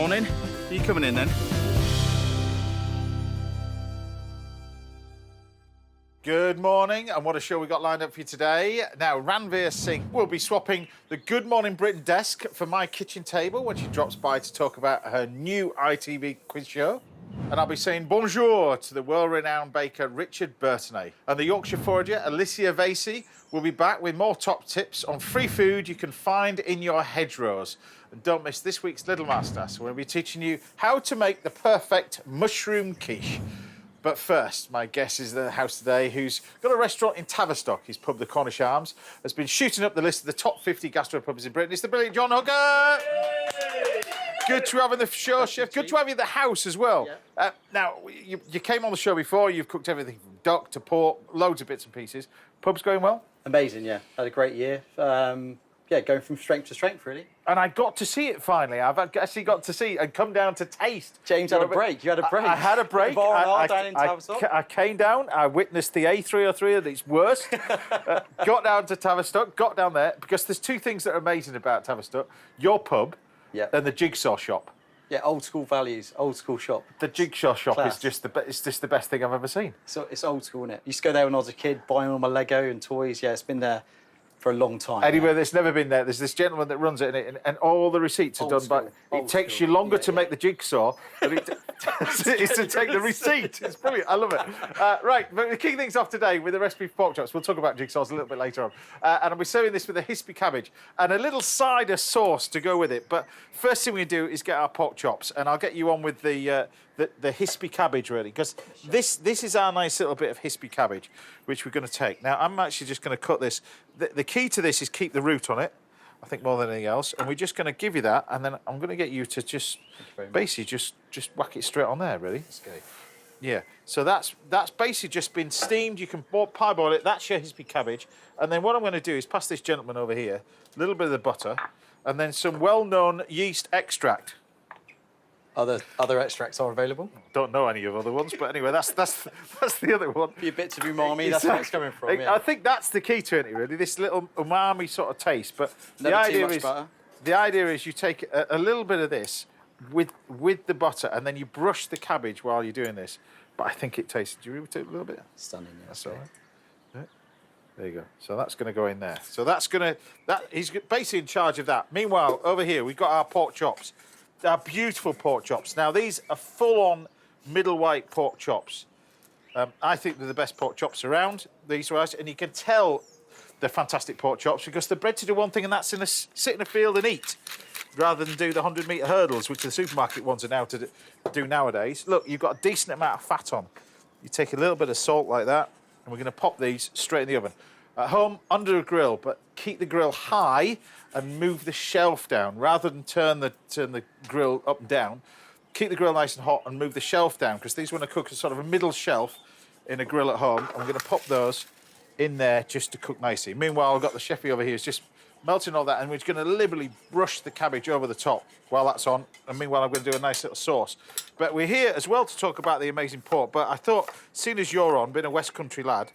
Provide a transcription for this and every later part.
Morning. Are you coming in then? Good morning, and what a show we got lined up for you today. Now, Ranveer Singh will be swapping the Good Morning Britain desk for my kitchen table when she drops by to talk about her new ITV quiz show. And I'll be saying bonjour to the world-renowned baker Richard Burtonay. And the Yorkshire forager Alicia Vasey will be back with more top tips on free food you can find in your hedgerows. And don't miss this week's Little Masterclass. We'll be teaching you how to make the perfect mushroom quiche. But first, my guest is in the house today who's got a restaurant in Tavistock. His pub, the Cornish Arms, has been shooting up the list of the top 50 gastropubs in Britain. It's the brilliant John Hooker! Yay! Good to have you on the show, Chef. Good to have you at the house as well. Yeah. Now, you came on the show before. You've cooked everything from duck to pork, loads of bits and pieces. Pub's going well? Amazing, yeah. Had a great year. Yeah, going from strength to strength, really. And I got to see it finally. I've actually got to see and come down to taste. James had a break. You had a break. I had a break. I came down. I witnessed the A303 at its worst. Got down to Tavistock. Got down there because there's two things that are amazing about Tavistock: your pub, and the jigsaw shop. Yeah, old school values, old school shop. The jigsaw shop is just the best thing I've ever seen. So it's old school, isn't it? Used to go there when I was a kid, buying all my Lego and toys. Yeah, it's been there for a long time. Anywhere that's never been there, there's this gentleman that runs it, and all the receipts are done by. It takes you longer to make the jigsaw than it is to take the receipt. It's brilliant. I love it. Right, but we're kicking things off today with the recipe for pork chops. We'll talk about jigsaws a little bit later on. And I'll be serving this with a hispy cabbage and a little cider sauce to go with it. But first thing we do is get our pork chops, and I'll get you on with the hispy cabbage, really, because this is our nice little bit of hispy cabbage, which we're going to take. Now, I'm actually just going to cut this. The key to this is keep the root on it, I think, more than anything else. And we're just going to give you that, and then I'm going to get you to just basically just whack it straight on there, really. Let's go. Yeah, so that's basically just been steamed. You can pie-boil it. That's your hispy cabbage. And then what I'm going to do is pass this gentleman over here, a little bit of the butter, and then some well-known yeast extract. Other extracts are available? Don't know any of other ones, but anyway, that's the other one. A few bits of umami, that's where it's coming from, yeah. I think that's the key to it, really, this little umami sort of taste. But the idea is you take a little bit of this with the butter, and then you brush the cabbage while you're doing this. But I think it tastes. Do you really take a little bit? Stunning, yeah. That's all right. Yeah. There you go. So that's going to go in there. So he's basically in charge of that. Meanwhile, over here we've got our pork chops. Our beautiful pork chops. Now, these are full-on middle white pork chops. I think they're the best pork chops around, these guys, and you can tell they're fantastic pork chops because they're bred to do one thing, and that's sit in a field and eat, rather than do the 100-metre hurdles, which the supermarket ones are now to do nowadays. Look, you've got a decent amount of fat on. You take a little bit of salt like that, and we're going to pop these straight in the oven. At home, under a grill, but keep the grill high and move the shelf down. Rather than turn the grill up and down, keep the grill nice and hot and move the shelf down, because these want to cook as sort of a middle shelf in a grill at home. I'm going to pop those in there just to cook nicely. Meanwhile, I've got the chefy over here who's just melting all that, and we're going to liberally brush the cabbage over the top while that's on. And meanwhile, I'm going to do a nice little sauce. But we're here as well to talk about the amazing pork. But I thought, seeing as you're on, being a West Country lad,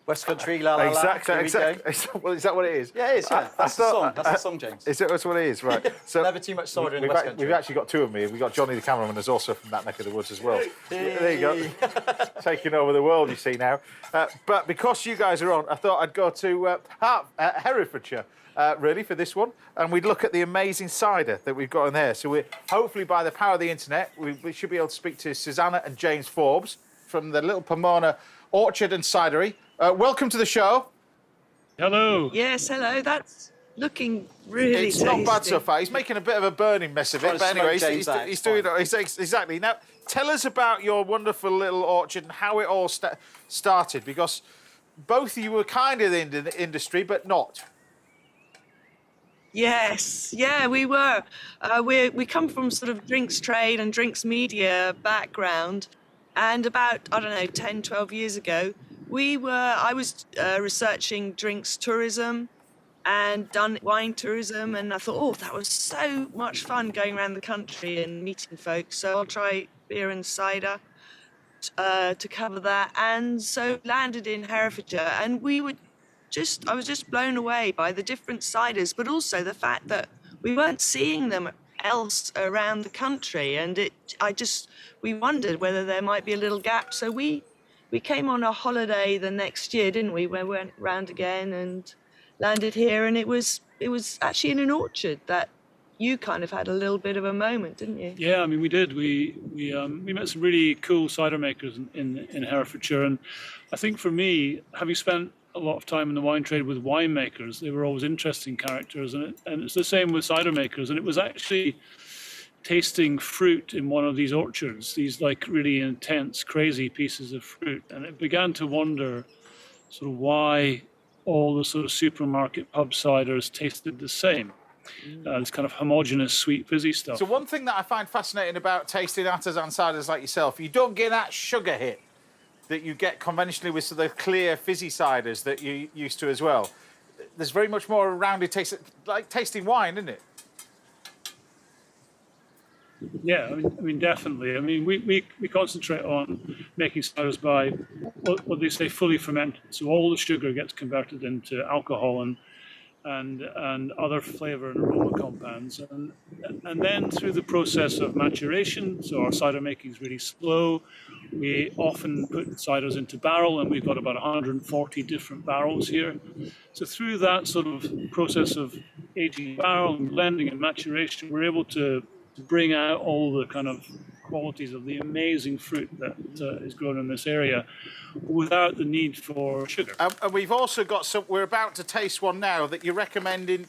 West Country, la la la. Exactly. Well, is that what it is? Yeah, it is, yeah. That's the song. That's the song, James. That's what it is, right. So never too much cider in the West Country. We've actually got two of me. We've got Johnny the cameraman, who's also from that neck of the woods as well. There you go. Taking over the world, you see now. But because you guys are on, I thought I'd go to Herefordshire, really, for this one. And we'd look at the amazing cider that we've got in there. So we're hopefully, by the power of the internet, we should be able to speak to Susanna and James Forbes from the Little Pomona Orchard and Cidery. Welcome to the show. Hello. Yes, hello. That's looking really It's tasty. not bad so far. He's making a bit of a burning mess of it, but anyway, he's doing it. Exactly. Now, tell us about your wonderful little orchard and how it all started, because both of you were kind of in the industry, but not. Yes, yeah, we were. We come from sort of drinks trade and drinks media background, and about, I don't know, 10, 12 years ago, I was researching drinks tourism and done wine tourism, and I thought, oh, that was so much fun going around the country and meeting folks, so I'll try beer and cider to cover that. And so landed in Herefordshire, and I was just blown away by the different ciders, but also the fact that we weren't seeing them else around the country, and we wondered whether there might be a little gap. So we came on a holiday the next year, didn't we? Where we went round again and landed here, and it was actually in an orchard that you kind of had a little bit of a moment, didn't you? Yeah, I mean, we did. We met some really cool cider makers in Herefordshire, and I think for me, having spent a lot of time in the wine trade with winemakers, they were always interesting characters, and it's the same with cider makers. And it was actually tasting fruit in one of these orchards, these like really intense, crazy pieces of fruit, and it began to wonder sort of why all the sort of supermarket pub ciders tasted the same. This kind of homogenous, sweet, fizzy stuff. So one thing that I find fascinating about tasting artisan ciders like yourself, you don't get that sugar hit that you get conventionally with sort of clear, fizzy ciders that you're used to as well. There's very much more a rounded taste, like tasting wine, isn't it? Yeah, I mean, definitely. I mean, we concentrate on making ciders by what they say fully fermented. So all the sugar gets converted into alcohol and other flavor and aroma compounds, and then through the process of maturation. So our cider making is really slow. We often put ciders into barrel, and we've got about 140 different barrels here. So through that sort of process of aging barrel and blending and maturation, we're able to bring out all the kind of qualities of the amazing fruit that is grown in this area without the need for sugar. And we've also got some. We're about to taste one now that you recommend in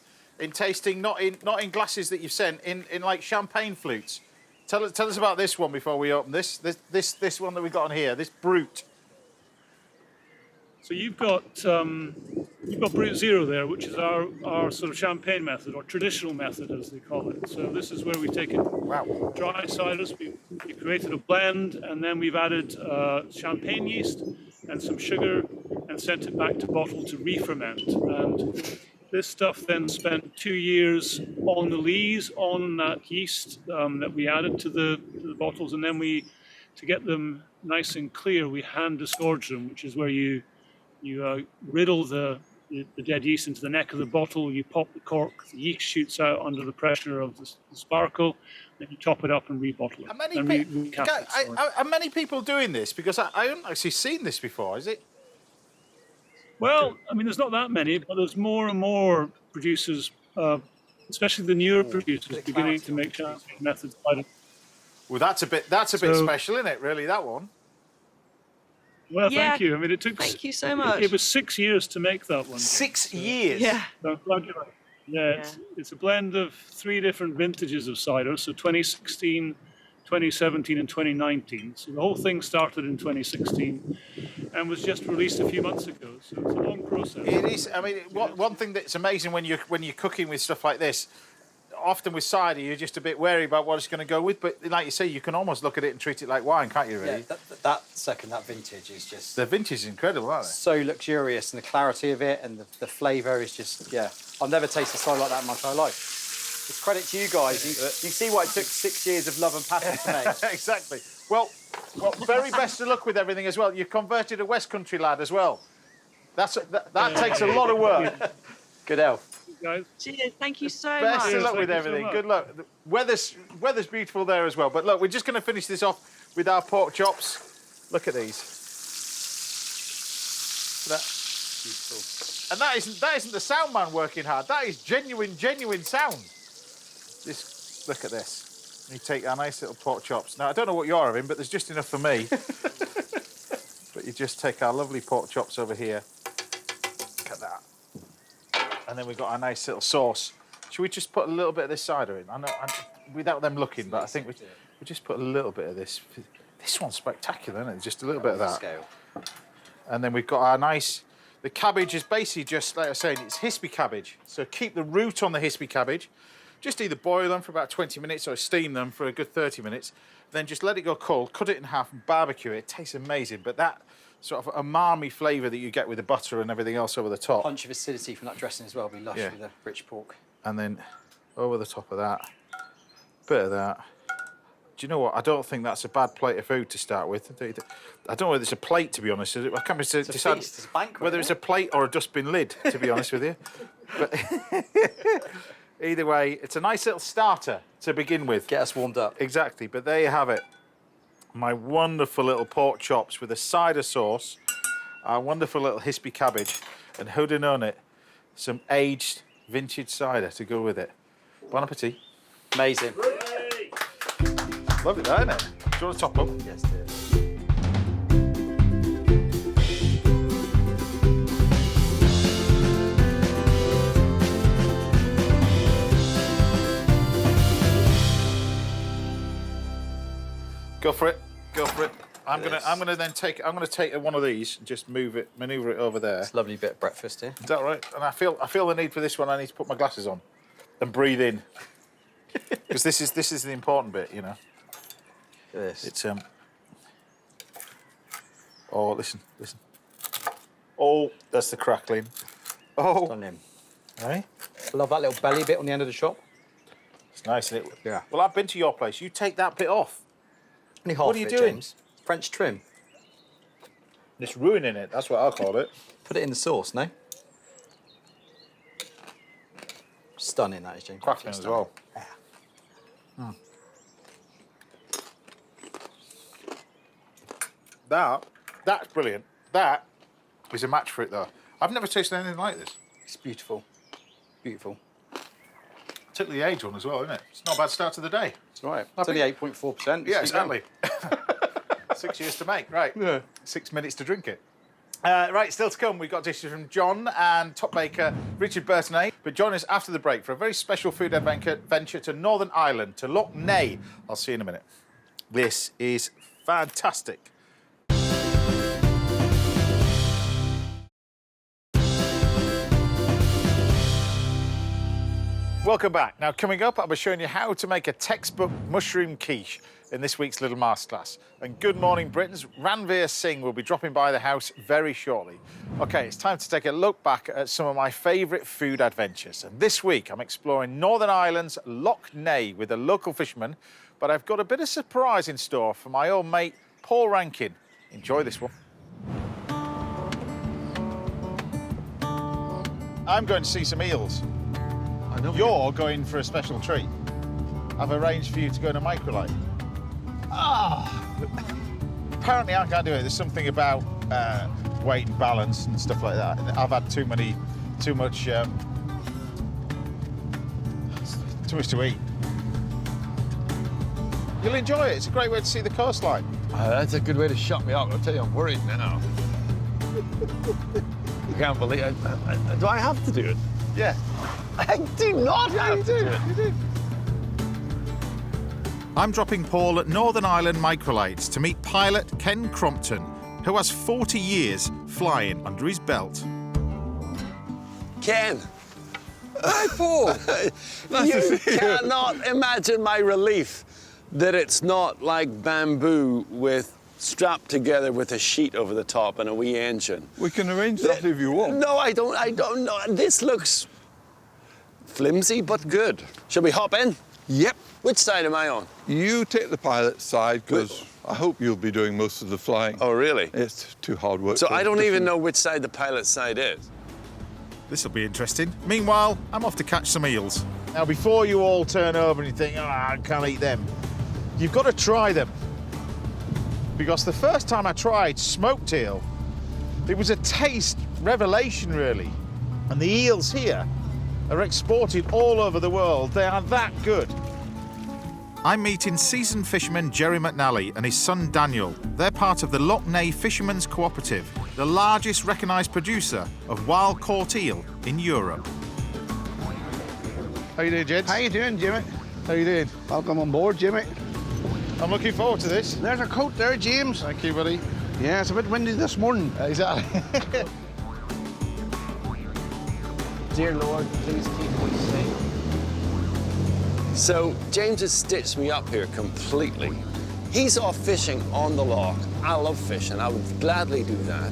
tasting, not in glasses that you've sent, in like champagne flutes. Tell us about this one before we open this one that we got on here. This Brut. So you've got Brut Zero there, which is our sort of champagne method, or traditional method as they call it. So this is where we take it dry ciders, we created a blend, and then we've added champagne yeast and some sugar and sent it back to bottle to re-ferment. And this stuff then spent 2 years on the lees on that yeast that we added to the bottles, and then to get them nice and clear, we hand disgorge them, which is where you riddle the dead yeast into the neck of the bottle, you pop the cork, the yeast shoots out under the pressure of the sparkle, then you top it up and rebottle it. Are many people doing this? Because I haven't actually seen this before, is it? Well, I mean, there's not that many, but there's more and more producers, especially the newer producers, beginning to make champagne methods. Well, that's a bit special, isn't it, really, that one? Well, Yeah. thank you. I mean, it took. Thank you so much. It was 6 years to make that one. 6 years? Yeah. So I'm glad you're right. Yeah, it's a blend of 3 different vintages of cider. So 2016, 2017, and 2019. So the whole thing started in 2016 and was just released a few months ago. So it's a long process. It is. I mean, one thing that's amazing when you're cooking with stuff like this, often with cider, you're just a bit wary about what it's going to go with. But like you say, you can almost look at it and treat it like wine, can't you, really? Yeah, that vintage is just... The vintage is incredible, aren't they? So luxurious, and the clarity of it and the flavour is just, yeah. I've never tasted cider like that in my entire life. It's credit to you guys. You see why it took 6 years of love and passion to make. Exactly. Well, very best of luck with everything as well. You converted a West Country lad as well. That takes a lot of work. Good health. Guys. Cheers. Thank you so Best much. of luck Thank with you so everything. much. Good luck. The weather's beautiful there as well. But look, we're just going to finish this off with our pork chops. Look at these. Beautiful. And that isn't the sound man working hard. That is genuine sound. Just look at this. You take our nice little pork chops. Now I don't know what you're having, but there's just enough for me. But you just take our lovely pork chops over here. Look at that. And then we've got our nice little sauce. Should we just put a little bit of this cider in? I know, without them looking, but I think we just put a little bit of this. This one's spectacular, isn't it? Just a little bit of that. Scale. And then we've got our nice... The cabbage is basically just, like I was saying, it's hispy cabbage. So keep the root on the hispy cabbage. Just either boil them for about 20 minutes or steam them for a good 30 minutes. Then just let it go cold, cut it in half and barbecue it. It tastes amazing. But that sort of umami flavour that you get with the butter and everything else over the top. Punch of acidity from that dressing as well will be lush with the rich pork. And then over the top of that, bit of that. Do you know what? I don't think that's a bad plate of food to start with. I don't know whether it's a plate, to be honest. I can't decide It's a banquet, whether it's a plate or a dustbin lid, to be honest with you. But Either way, it's a nice little starter to begin with. Get us warmed up. Exactly, but there you have it. My wonderful little pork chops with a cider sauce, our wonderful little hispy cabbage, and who'd known it, some aged vintage cider to go with it. Bon appetit. Amazing. Lovely that, isn't it? Do you want to top up? Yes, dear. Go for it. Go for it. I'm gonna take one of these and just maneuver it over there. It's a lovely bit of breakfast here. Is that right? And I feel the need for this one. I need to put my glasses on and breathe in because this is the important bit, you know. Look at this. It's Oh, listen. Oh, that's the crackling. Oh, Stunning. hey, I love that little belly bit on the end of the shop. it's nice, isn't it? Yeah. Well, I've been to your place. You take that bit off. Only half What are you of it, doing? James. French trim. It's ruining it. That's what I'll call it. Put it in the sauce, no? Stunning, that is, James. Crackling as well. That's brilliant. That is a match for it, though. I've never tasted anything like this. It's beautiful. Beautiful. Particularly the aged one as well, isn't it? It's not a bad start to the day. It's all right. It's only 8.4%. Yeah, exactly. 6 years to make, right. Yeah. 6 minutes to drink it. Right, still to come, we've got dishes from John and top baker Richard Burtonay. But join us after the break for a very special food adventure to Northern Ireland, to Loch Ney. I'll see you in a minute. This is fantastic. Welcome back. Now, coming up, I'll be showing you how to make a textbook mushroom quiche in this week's Little Masterclass. And good morning, Britons. Ranveer Singh will be dropping by the house very shortly. OK, it's time to take a look back at some of my favourite food adventures. And this week, I'm exploring Northern Ireland's Loch Ney with a local fisherman. But I've got a bit of surprise in store for my old mate, Paul Rankin. Enjoy this one. I'm going to see some eels. You're going for a special treat. I've arranged for you to go in a microlight. Apparently I can't do it. There's something about weight and balance and stuff like that. I've had too much to eat. You'll enjoy it. It's a great way to see the coastline. That's a good way to shut me up. I'll tell you, I'm worried now. You can't believe it. Do I have to do it? Yeah. I do not have to do it. You do. I'm dropping Paul at Northern Ireland Microlights to meet pilot Ken Crompton, who has 40 years flying under his belt. Ken. Hi, Paul. You cannot imagine my relief that it's not like bamboo strapped together with a sheet over the top and a wee engine. We can arrange that if you want. No, I don't know. This looks flimsy but good. Shall we hop in? Yep. Which side am I on? You take the pilot's side, because I hope you'll be doing most of the flying. Oh, really? It's too hard work. So for I don't even different- know which side the pilot's side is. This'll be interesting. Meanwhile, I'm off to catch some eels. Now, before you all turn over and you think, I can't eat them, you've got to try them. Because the first time I tried smoked eel, it was a taste revelation, really. And the eels here are exported all over the world. They are that good. I'm meeting seasoned fisherman Jerry McNally and his son Daniel. They're part of the Loch Ney Fishermen's Cooperative, the largest recognised producer of wild-caught eel in Europe. How you doing, gents? How you doing, Jimmy? How you doing? Welcome on board, Jimmy. I'm looking forward to this. There's a coat there, James. Thank you, buddy. Yeah, it's a bit windy this morning. Exactly. Dear Lord, please keep me safe. So James has stitched me up here completely. He's off fishing on the loch. I love fishing. I would gladly do that.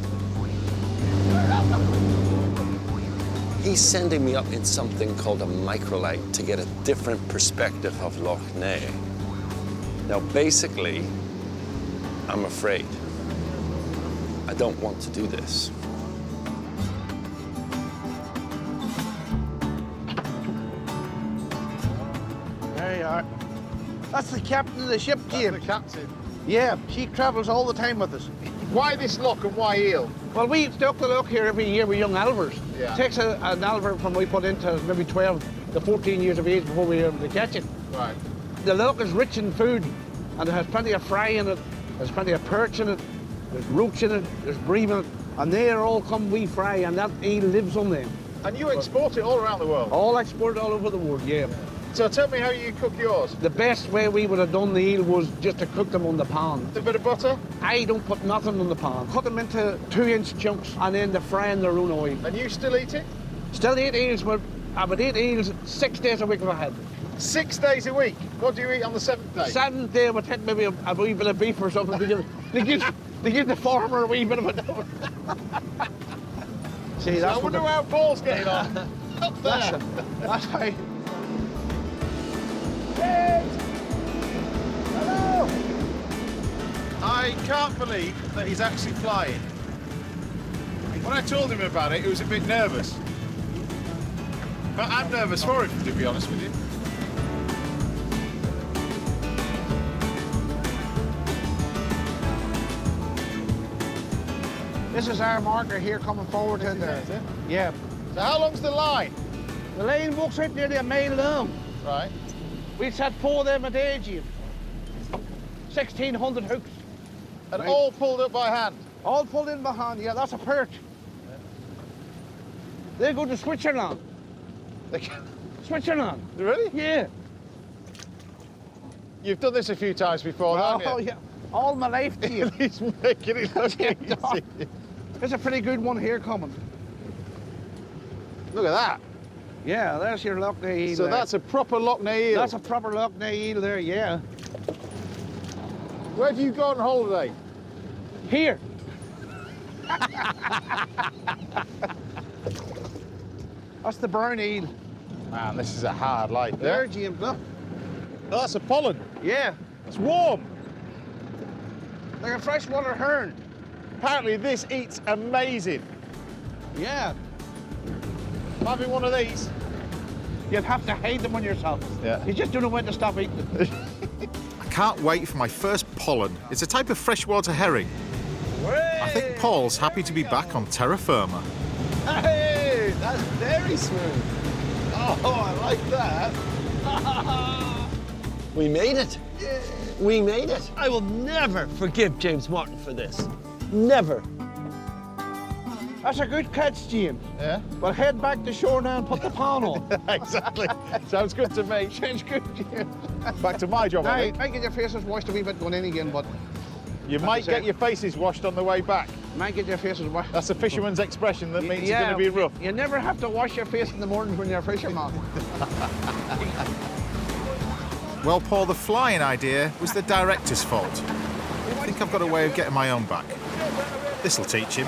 He's sending me up in something called a microlight to get a different perspective of Loch Ney. Now, basically, I'm afraid. I don't want to do this. you are. That's the captain of the ship, Jim. The captain. Yeah, she travels all the time with us. Why this lock and why eel? Well, we stock the look here every year with young alvers. Yeah. It takes an alver from we put into maybe 12 to 14 years of age before we're able to catch it. Right. The look is rich in food, and it has plenty of fry in it, there's plenty of perch in it, there's roach in it, there's bream in it, and they are all come wee fry, and that eel lives on them. And you export it all around the world? All exported all over the world, yeah. So tell me how you cook yours. The best way we would have done the eel was just to cook them on the pan. A bit of butter? I don't put nothing on the pan. Cut them into 2-inch chunks and then they fry in their own oil. And you still eat it? Still eat eels, but I would eat eels 6 days a week if I had. 6 days a week? What do you eat on the 7th day? 7th day I would take maybe a wee bit of beef or something to give the farmer a wee bit of a See, I wonder how Paul's getting on. Up there. That's how. Hello! I can't believe that he's actually flying. When I told him about it, he was a bit nervous. But I'm nervous for him, to be honest with you. This is our marker here coming forward in there. Is it? Yeah. So how long's the line? The line walks out nearly a mile long. Right. We set 4 of them a day, Jim. 1,600 hooks. And Right. all pulled up by hand? All pulled in by hand, yeah, that's a perch. They go to Switzerland. Switzerland. Really? Yeah. You've done this a few times before, haven't Oh, you? yeah. All my life, Jim. He's making it look Yeah, easy. There's a pretty good one here coming. Look at that. Yeah, there's your Loch Ness eel. So there. that's a proper Loch Ness eel. That's a proper Loch Ness eel there, yeah. Where have you gone on holiday? Here. That's the brown eel. Man, this is a hard light. There, James, look. Oh, that's a pollen. Yeah, It's warm. like a freshwater hern. Apparently this eats amazing. Yeah. I'm having one of these. You'd have to hide them on yourself. Yeah. You just don't know when to stop eating them. I can't wait for my first pollen. It's a type of freshwater herring. I think Paul's happy to be back on terra firma. Hey, that's very smooth. Oh, I like that. We made it. We made it. I will never forgive James Martin for this. Never. That's a good catch, James. Yeah? Well, head back to shore now and put the pan on. Exactly. Sounds good to me. Sounds good, James. Back to my job, Now, I think. might get your faces washed a wee bit going in again, but You might get your faces washed on the way back. might get your faces washed. That's a fisherman's expression that means it's going to be rough. You never have to wash your face in the morning when you're a fisherman. Well, Paul, the flying idea was the director's fault. I think I've got a way of getting my own back. This'll teach him.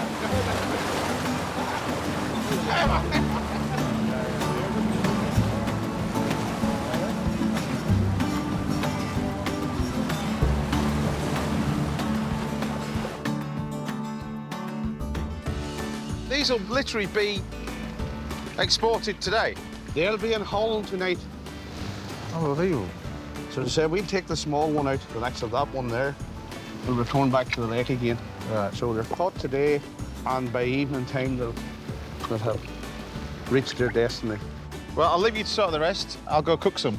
These will literally be exported today. They'll be in Holland tonight. Unbelievable. So as I said, we'll take the small one out, the next of that one there. We'll return back to the lake again. Right. So they're caught today, and by evening time they'll have reached their destiny. Well, I'll leave you to sort the rest. I'll go cook some.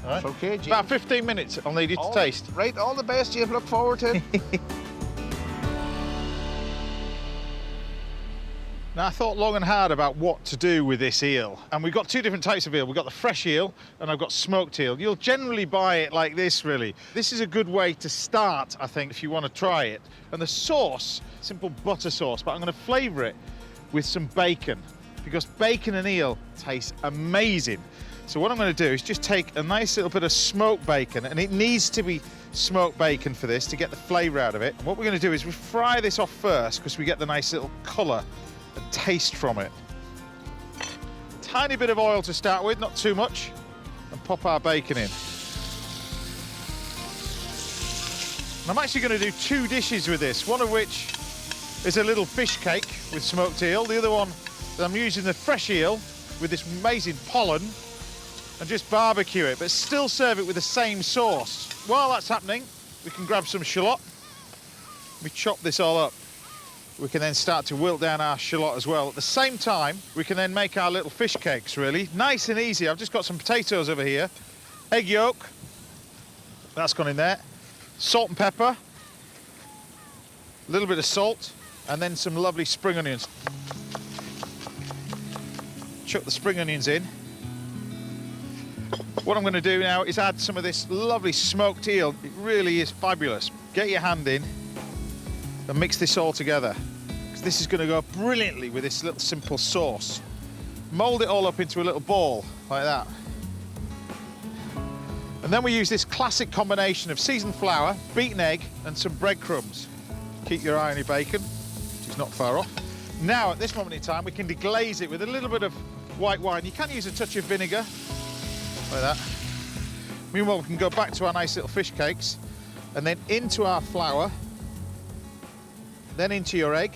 All right. It's okay, James. About 15 minutes I'll need you to taste. Right, all the best, James. Look forward to it. Now, I thought long and hard about what to do with this eel. And we've got two different types of eel. We've got the fresh eel and I've got smoked eel. You'll generally buy it like this, really. This is a good way to start, I think, if you want to try it. And the sauce, simple butter sauce, but I'm going to flavour it with some bacon because bacon and eel taste amazing. So what I'm going to do is just take a nice little bit of smoked bacon, and it needs to be smoked bacon for this to get the flavour out of it. And what we're going to do is we fry this off first because we get the nice little colour and taste from it. Tiny bit of oil to start with, not too much, and pop our bacon in. And I'm actually going to do two dishes with this, one of which is a little fish cake with smoked eel. The other one, I'm using the fresh eel with this amazing pollen. and just barbecue it, but still serve it with the same sauce. While that's happening, we can grab some shallot. We chop this all up. We can then start to wilt down our shallot as well. At the same time, we can then make our little fish cakes, really. Nice and easy. I've just got some potatoes over here. Egg yolk. That's gone in there. Salt and pepper. A little bit of salt. And then some lovely spring onions. Chuck the spring onions in. What I'm going to do now is add some of this lovely smoked eel. It really is fabulous. Get your hand in and mix this all together, because this is going to go brilliantly with this little simple sauce. Mould it all up into a little ball like that. And then we use this classic combination of seasoned flour, beaten egg and some breadcrumbs. Keep your eye on your bacon, which is not far off. Now at this moment in time we can deglaze it with a little bit of white wine. You can use a touch of vinegar like that. Meanwhile we can go back to our nice little fish cakes and then into our flour. Then into your egg,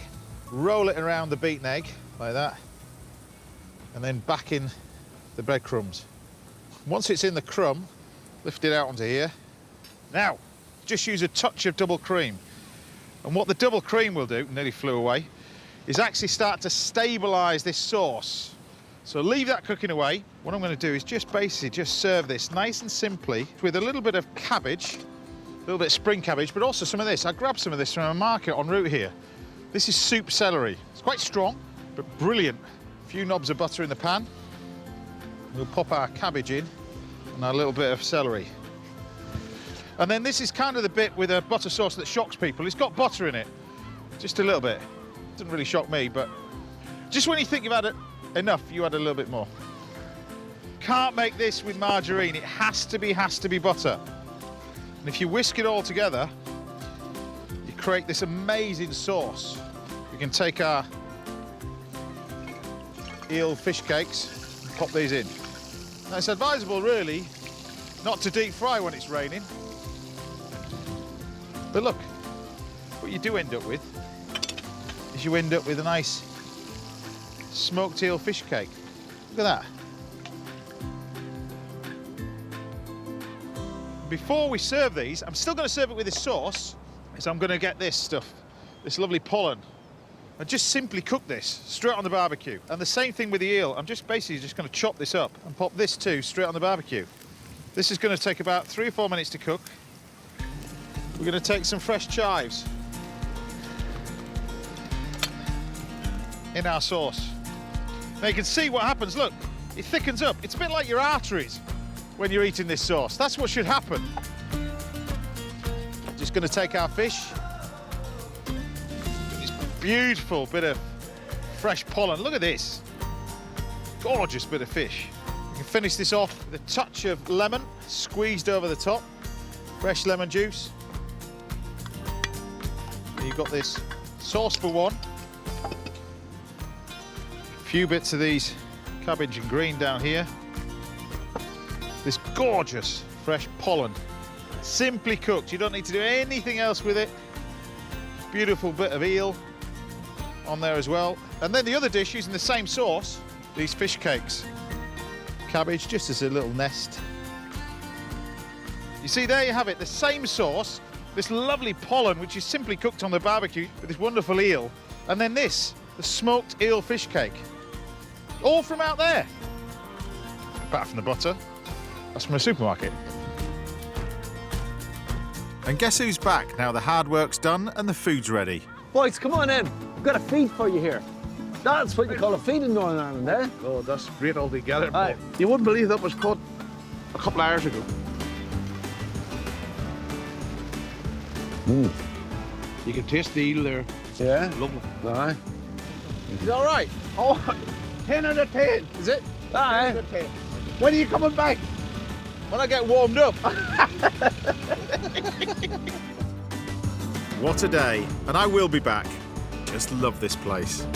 roll it around the beaten egg, like that, and then back in the breadcrumbs. Once it's in the crumb, lift it out onto here. Now, just use a touch of double cream. And what the double cream will do, nearly flew away, is actually start to stabilise this sauce. So leave that cooking away. What I'm going to do is just basically just serve this nice and simply with a little bit of cabbage, a little bit of spring cabbage, but also some of this. I grabbed some of this from a market en route here. This is soup celery. It's quite strong, but brilliant. A few knobs of butter in the pan. We'll pop our cabbage in and our little bit of celery. And then this is kind of the bit with a butter sauce that shocks people. It's got butter in it, just a little bit. Doesn't really shock me, but just when you think you've had enough, you add a little bit more. Can't make this with margarine. It has to be butter. And if you whisk it all together, you create this amazing sauce. We can take our eel fish cakes and pop these in. Now it's advisable, really, not to deep fry when it's raining. But look, what you do end up with is you end up with a nice smoked eel fish cake. Look at that. Before we serve these, I'm still going to serve it with this sauce, so I'm going to get this stuff, this lovely pollen, and just simply cook this straight on the barbecue. And the same thing with the eel. I'm just basically just going to chop this up and pop this too straight on the barbecue. This is going to take about 3 or 4 minutes to cook. We're going to take some fresh chives in our sauce. Now you can see what happens, look, it thickens up. It's a bit like your arteries when you're eating this sauce. That's what should happen. Just going to take our fish. This beautiful bit of fresh pollen. Look at this. Gorgeous bit of fish. You can finish this off with a touch of lemon squeezed over the top. Fresh lemon juice. And you've got this sauce for one. A few bits of these cabbage and green down here. This gorgeous fresh pollen, simply cooked. You don't need to do anything else with it. Beautiful bit of eel on there as well. And then the other dish using the same sauce, these fish cakes. Cabbage just as a little nest. You see, there you have it, the same sauce, this lovely pollen which is simply cooked on the barbecue with this wonderful eel, and then this, the smoked eel fish cake. All from out there. Apart from the butter. That's from a supermarket. And guess who's back now the hard work's done and the food's ready? Boys, come on in. We've got a feed for you here. That's what you call a feed in Northern Ireland, eh? Oh, that's great altogether. Aye. You wouldn't believe that was caught a couple of hours ago. You can taste the eel there. Yeah? Lovely. Aye. Is all right? Oh, 10 out of 10. Is it? 10 Aye. out of 10. When are you coming back? When I get warmed up. What a day, and I will be back. Just love this place.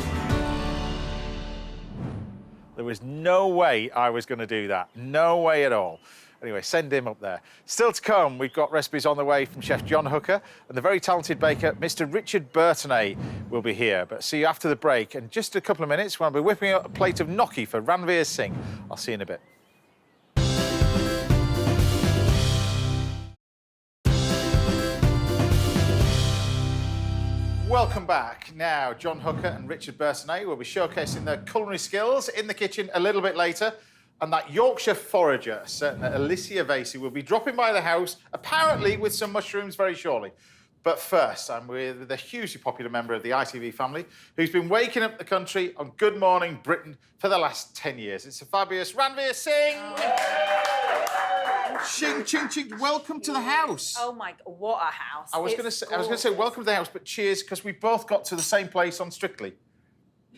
There was no way I was going to do that. No way at all. Anyway, send him up there. Still to come, we've got recipes on the way from Chef John Hooker, and the very talented baker, Mr. Richard Burtonay, will be here. But see you after the break. And just a couple of minutes, when I'll be whipping up a plate of gnocchi for Ranveer Singh. I'll see you in a bit. Welcome back. Now, John Hooker and Richard Burtonay will be showcasing their culinary skills in the kitchen a little bit later. And that Yorkshire forager, a certain Alicia Vasey, will be dropping by the house, apparently with some mushrooms very shortly. But first, I'm with a hugely popular member of the ITV family who's been waking up the country on Good Morning Britain for the last 10 years. It's the fabulous Ranveer Singh. Ching, ching, ching. Welcome to the house. Oh my, what a house. I was going to say welcome to the house, but cheers, because we both got to the same place on Strictly.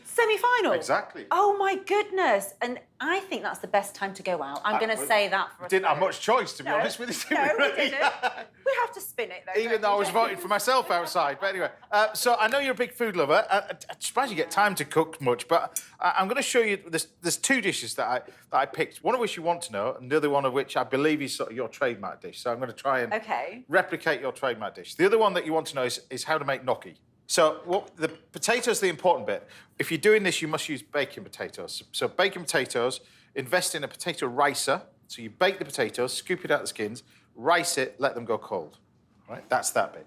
Semi-final? Exactly. Oh my goodness. And I think that's the best time to go out. I'm going to say that for us. Didn't have much choice, to be No. honest with you. No, we didn't. We have to spin it, though. Even though I was voting for myself outside. But anyway, so I know you're a big food lover. I'm surprised you get time to cook much, but I'm going to show you, there's two dishes that I picked, one of which you want to know, and the other one of which I believe is sort of your trademark dish. So I'm going to try and replicate your trademark dish. The other one that you want to know is how to make gnocchi. So the potatoes are the important bit. If you're doing this, you must use baking potatoes. So baking potatoes, invest in a potato ricer. So you bake the potatoes, scoop it out the skins, rice it, let them go cold. Right? That's that bit.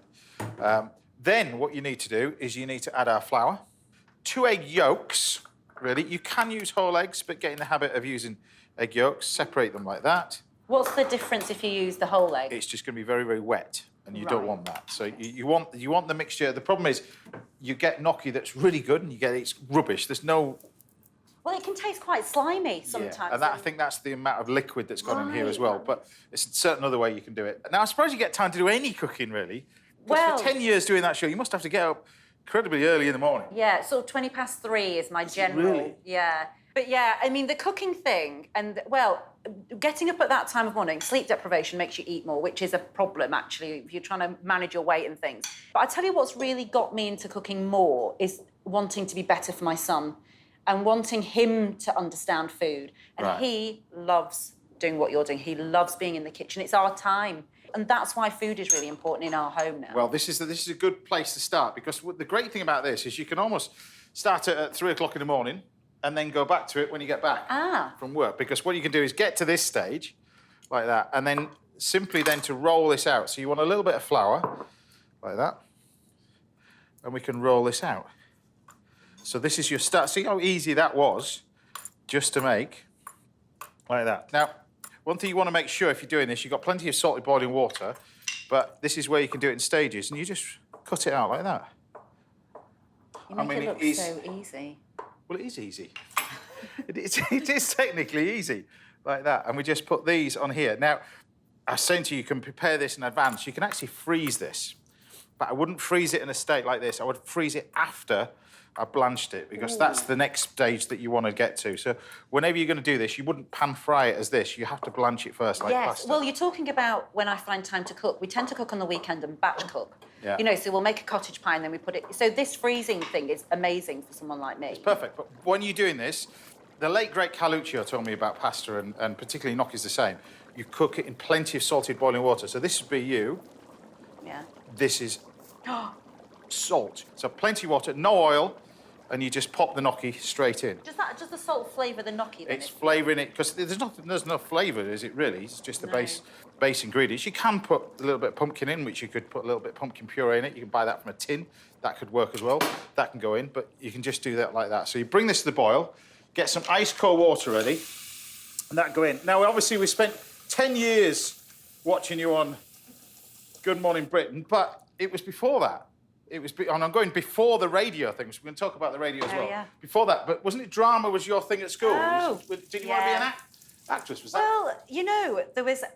Then what you need to do is you need to add our flour, 2 egg yolks, really. You can use whole eggs, but get in the habit of using egg yolks. Separate them like that. What's the difference if you use the whole egg? It's just going to be very, very wet. And you don't want that. So you want the mixture. The problem is you get gnocchi that's really good and you get it's rubbish. There's no... Well, it can taste quite slimy sometimes. Yeah. And I think that's the amount of liquid that's gone in here as well. But it's a certain other way you can do it. Now, I suppose you get time to do any cooking, really. Well, for 10 years doing that show, you must have to get up incredibly early in the morning. Yeah, sort of 20 past 3 is my general. Really? Yeah. But yeah, I mean, the cooking thing and, well, getting up at that time of morning, sleep deprivation makes you eat more, which is a problem, actually, if you're trying to manage your weight and things. But I tell you what's really got me into cooking more is wanting to be better for my son and wanting him to understand food. And he loves doing what you're doing. He loves being in the kitchen. It's our time. And that's why food is really important in our home now. Well, this is a good place to start because the great thing about this is you can almost start it at 3 o'clock in the morning and then go back to it when you get back from work. Because what you can do is get to this stage, like that, and then simply then to roll this out. So you want a little bit of flour, like that, and we can roll this out. So this is your start. See how easy that was just to make, like that. Now, one thing you want to make sure if you're doing this, you've got plenty of salted boiling water, but this is where you can do it in stages, and you just cut it out like that. You make it look so easy. Well, it is easy. it is technically easy, like that. And we just put these on here. Now, I was saying to you, you can prepare this in advance. You can actually freeze this. But I wouldn't freeze it in a state like this. I would freeze it after I blanched it, because that's the next stage that you want to get to. So whenever you're going to do this, you wouldn't pan fry it as this. You have to blanch it first, like pasta. Well, you're talking about when I find time to cook. We tend to cook on the weekend and batch cook. Yeah. You know, so we'll make a cottage pie and then we put it... So this freezing thing is amazing for someone like me. It's perfect. But when you're doing this, the late, great Carluccio told me about pasta, and particularly gnocchi's the same. You cook it in plenty of salted boiling water. So this would be you. Yeah. This is salt. So plenty of water, no oil, and you just pop the gnocchi straight in. Does the salt flavour the gnocchi then? It's flavouring it, because there's no flavour, is it really? It's just the base ingredients. You can put a little bit of pumpkin in, which you could put a little bit of pumpkin puree in it. You can buy that from a tin. That could work as well. That can go in, but you can just do that like that. So you bring this to the boil, get some ice cold water ready, and that go in. Now, obviously, we spent 10 years watching you on Good Morning Britain, but it was before that. And I'm going before the radio thing, so we're going to talk about the radio as well. Yeah. Before that, but wasn't it drama was your thing at school? Oh, Did you want to be an actress? Was that? Well, you know,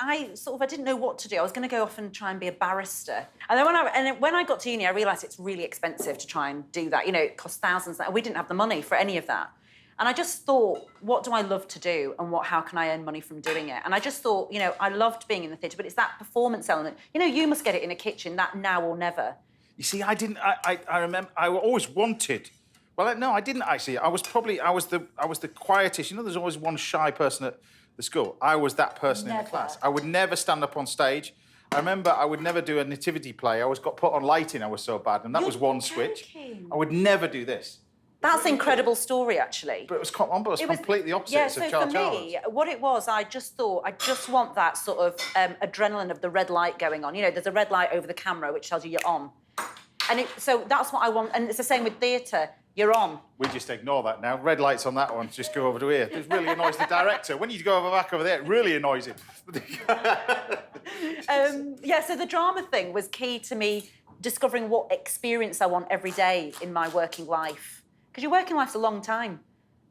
I didn't know what to do. I was going to go off and try and be a barrister. And then when I got to uni, I realised it's really expensive to try and do that. You know, it costs thousands. We didn't have the money for any of that. And I just thought, what do I love to do and how can I earn money from doing it? And I just thought, you know, I loved being in the theatre, but it's that performance element. You know, you must get it in a kitchen, that now or never. You see, I didn't. I remember. I always wanted. Well, no, I didn't actually. I was the quietest. You know, there's always one shy person at the school. I was that person in the class. I would never stand up on stage. I remember I would never do a nativity play. I always got put on lighting. I was so bad, and that was one switch. I would never do this. That's an incredible story, actually. But it was completely opposite of Charles so for me, what it was, I just thought, I just want that sort of adrenaline of the red light going on. You know, there's a red light over the camera which tells you you're on. So that's what I want, and it's the same with theatre. You're on. We just ignore that now. Red lights on that one. Just go over to here. It really annoys the director. When you go back over there, it really annoys him. So the drama thing was key to me discovering what experience I want every day in my working life. Because your working life's a long time.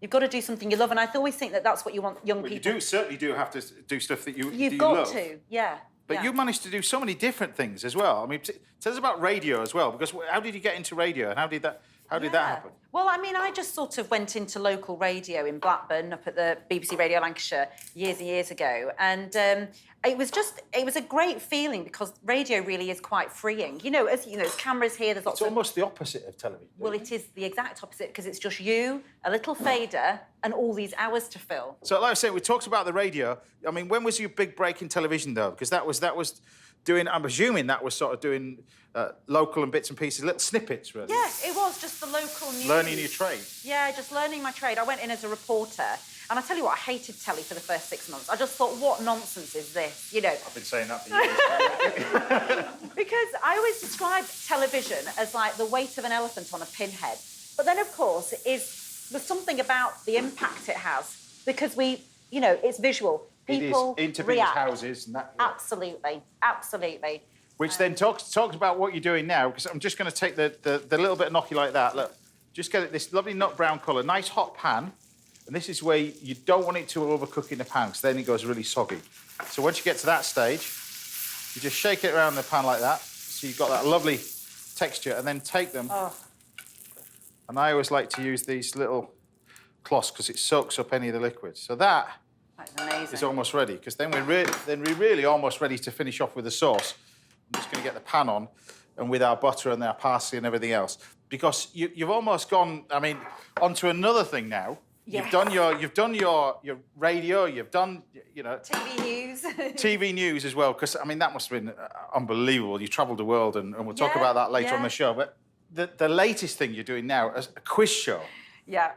You've got to do something you love, and I always think that that's what you want young people. You certainly do have to do stuff that you love. You've got to, yeah. But you managed to do so many different things as well. I mean, tell us about radio as well, because how did you get into radio, and how did that happen? Well, I mean, I just sort of went into local radio in Blackburn, up at the BBC Radio Lancashire, years and years ago, and it was a great feeling because radio really is quite freeing. You know, as you know, there's cameras here. There's lots. It's almost the opposite of television. Well, it is the exact opposite because it's just you, a little fader, and all these hours to fill. So, like I said, we talked about the radio. I mean, when was your big break in television, though? Because that was doing. I'm assuming that was sort of doing local and bits and pieces, little snippets, really. Yeah, it was just the local news. Learning your trade. Yeah, just learning my trade. I went in as a reporter, and I tell you what, I hated telly for the first 6 months. I just thought, what nonsense is this? You know. I've been saying that for years. Because I always describe television as like the weight of an elephant on a pinhead. But then, of course, there's something about the impact it has because it's visual. People it is into react. people's houses and that. Absolutely, absolutely. Which then talks about what you're doing now, because I'm just going to take the little bit of gnocchi like that. Look, just get it this lovely nut brown colour, nice hot pan, and this is where you don't want it to overcook in the pan, because then it goes really soggy. So once you get to that stage, you just shake it around the pan like that, so you've got that lovely texture, and then take them. Oh. And I always like to use these little cloths because it soaks up any of the liquid. So that is almost ready, because then we're really almost ready to finish off with the sauce. I'm just going to get the pan on, and with our butter and our parsley and everything else, because you've almost gone. I mean, onto another thing now. Yes. You've done your radio. You've done TV news. TV news as well, because I mean that must have been unbelievable. You travelled the world, and we'll talk about that later on the show. But the latest thing you're doing now is a quiz show. Yeah.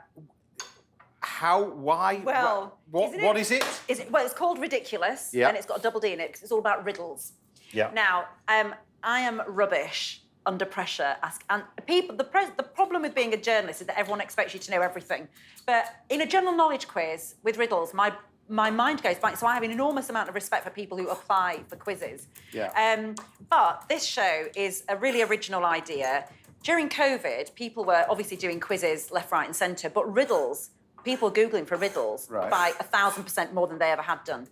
How? Why? Well, what is it? Well, it's called Ridiculous, and it's got a double D in it because it's all about riddles. Yeah. Now, I am rubbish under pressure. And people, the problem with being a journalist is that everyone expects you to know everything. But in a general knowledge quiz with riddles, my mind goes blank. So I have an enormous amount of respect for people who apply for quizzes. Yeah. But this show is a really original idea. During COVID, people were obviously doing quizzes left, right, and centre, but riddles. People were Googling for riddles by 1,000% more than they ever had done.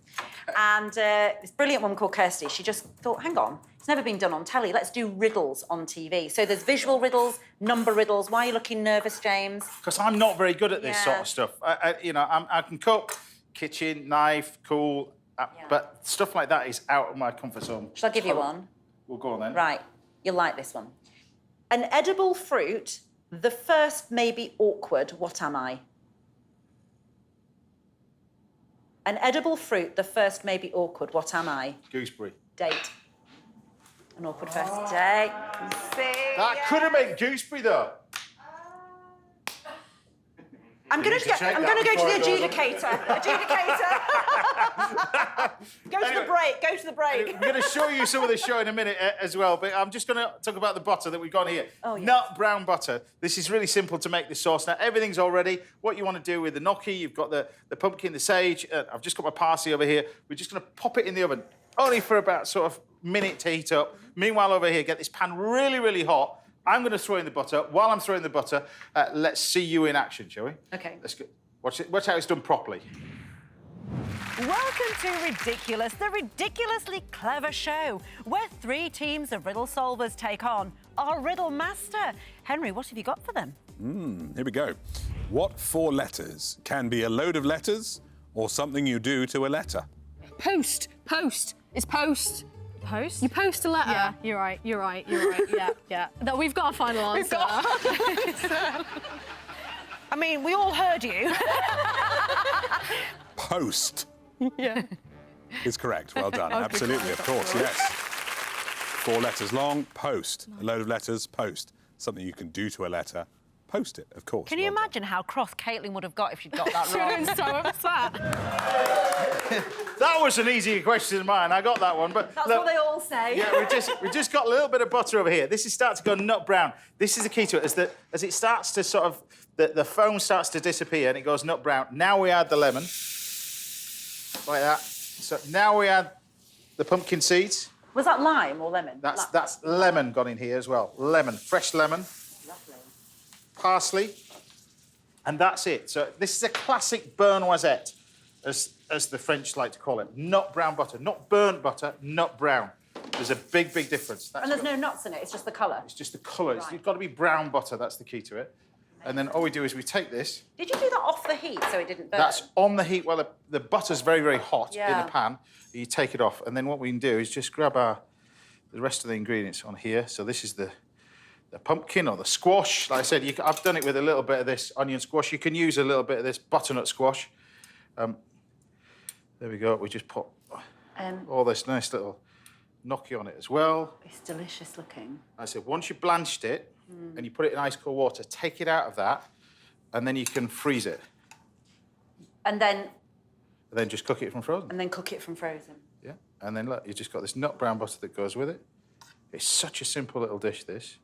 And this brilliant woman called Kirsty, she just thought, hang on, it's never been done on telly. Let's do riddles on TV. So there's visual riddles, number riddles. Why are you looking nervous, James? Because I'm not very good at this sort of stuff. I can cook, kitchen, knife, cool, but stuff like that is out of my comfort zone. Shall I give you one? We'll go on then. Right, you'll like this one. An edible fruit, the first may be awkward, what am I? An edible fruit, the first may be awkward. What am I? Gooseberry. Date. An awkward first date. That could have been gooseberry, though. I'm going to go to the adjudicator. Go to the break. Go to the break. I'm going to show you some of the show in a minute as well, but I'm just going to talk about the butter that we've got here. Oh, yes. Nut brown butter. This is really simple to make this sauce. Now, everything's all ready. What you want to do with the gnocchi, you've got the pumpkin, the sage. I've just got my parsley over here. We're just going to pop it in the oven, only for about sort of minute to heat up. Meanwhile, over here, get this pan really, really hot. I'm going to throw in the butter. While I'm throwing the butter, let's see you in action, shall we? OK. Let's go. Watch how it's done properly. Welcome to Ridiculous, the ridiculously clever show, where 3 teams of riddle solvers take on our riddle master. Henry, what have you got for them? Here we go. What 4 letters can be a load of letters or something you do to a letter? Post. It's post. Post? You post a letter. Yeah, you're right. Yeah. No, we've got a final answer. I mean, we all heard you. Post. Yeah. Is correct. Well done. Absolutely, of course, yes. 4 letters long, post. A load of letters, post. Something you can do to a letter, post it, of course. Can you imagine how cross Caitlin would have got if she'd got that wrong? So upset. That was an easier question than mine. I got that one, but That's look, what they all say. yeah, we just got a little bit of butter over here. This is starting to go nut brown. This is the key to it, is that as it starts to sort of the foam starts to disappear and it goes nut brown. Now we add the lemon, like that. So now we add the pumpkin seeds. Was that lime or lemon? That's lemon gone in here as well. Lemon, fresh lemon. Lovely. Parsley, and that's it. So this is a classic beurre noisette, as the French like to call it. Nut brown butter, not burnt butter, nut brown. There's a big, big difference. And there's no nuts in it, it's just the colour? It's just the colour. Right. It's got to be brown butter, that's the key to it. And then all we do is we take this. Did you do that off the heat so it didn't burn? That's on the heat. Well, the butter's very, very hot in Yeah. the pan. You take it off, and then what we can do is just grab the rest of the ingredients on here. So this is the pumpkin or the squash. Like I said, I've done it with a little bit of this onion squash. You can use a little bit of this butternut squash. There we go. We just put all this nice little gnocchi on it as well. It's delicious looking. I said, once you blanched it and you put it in ice cold water, take it out of that, and then you can freeze it. And then Just cook it from frozen. And then cook it from frozen. Yeah. And then look, you just got this nut brown butter that goes with it. It's such a simple little dish, this.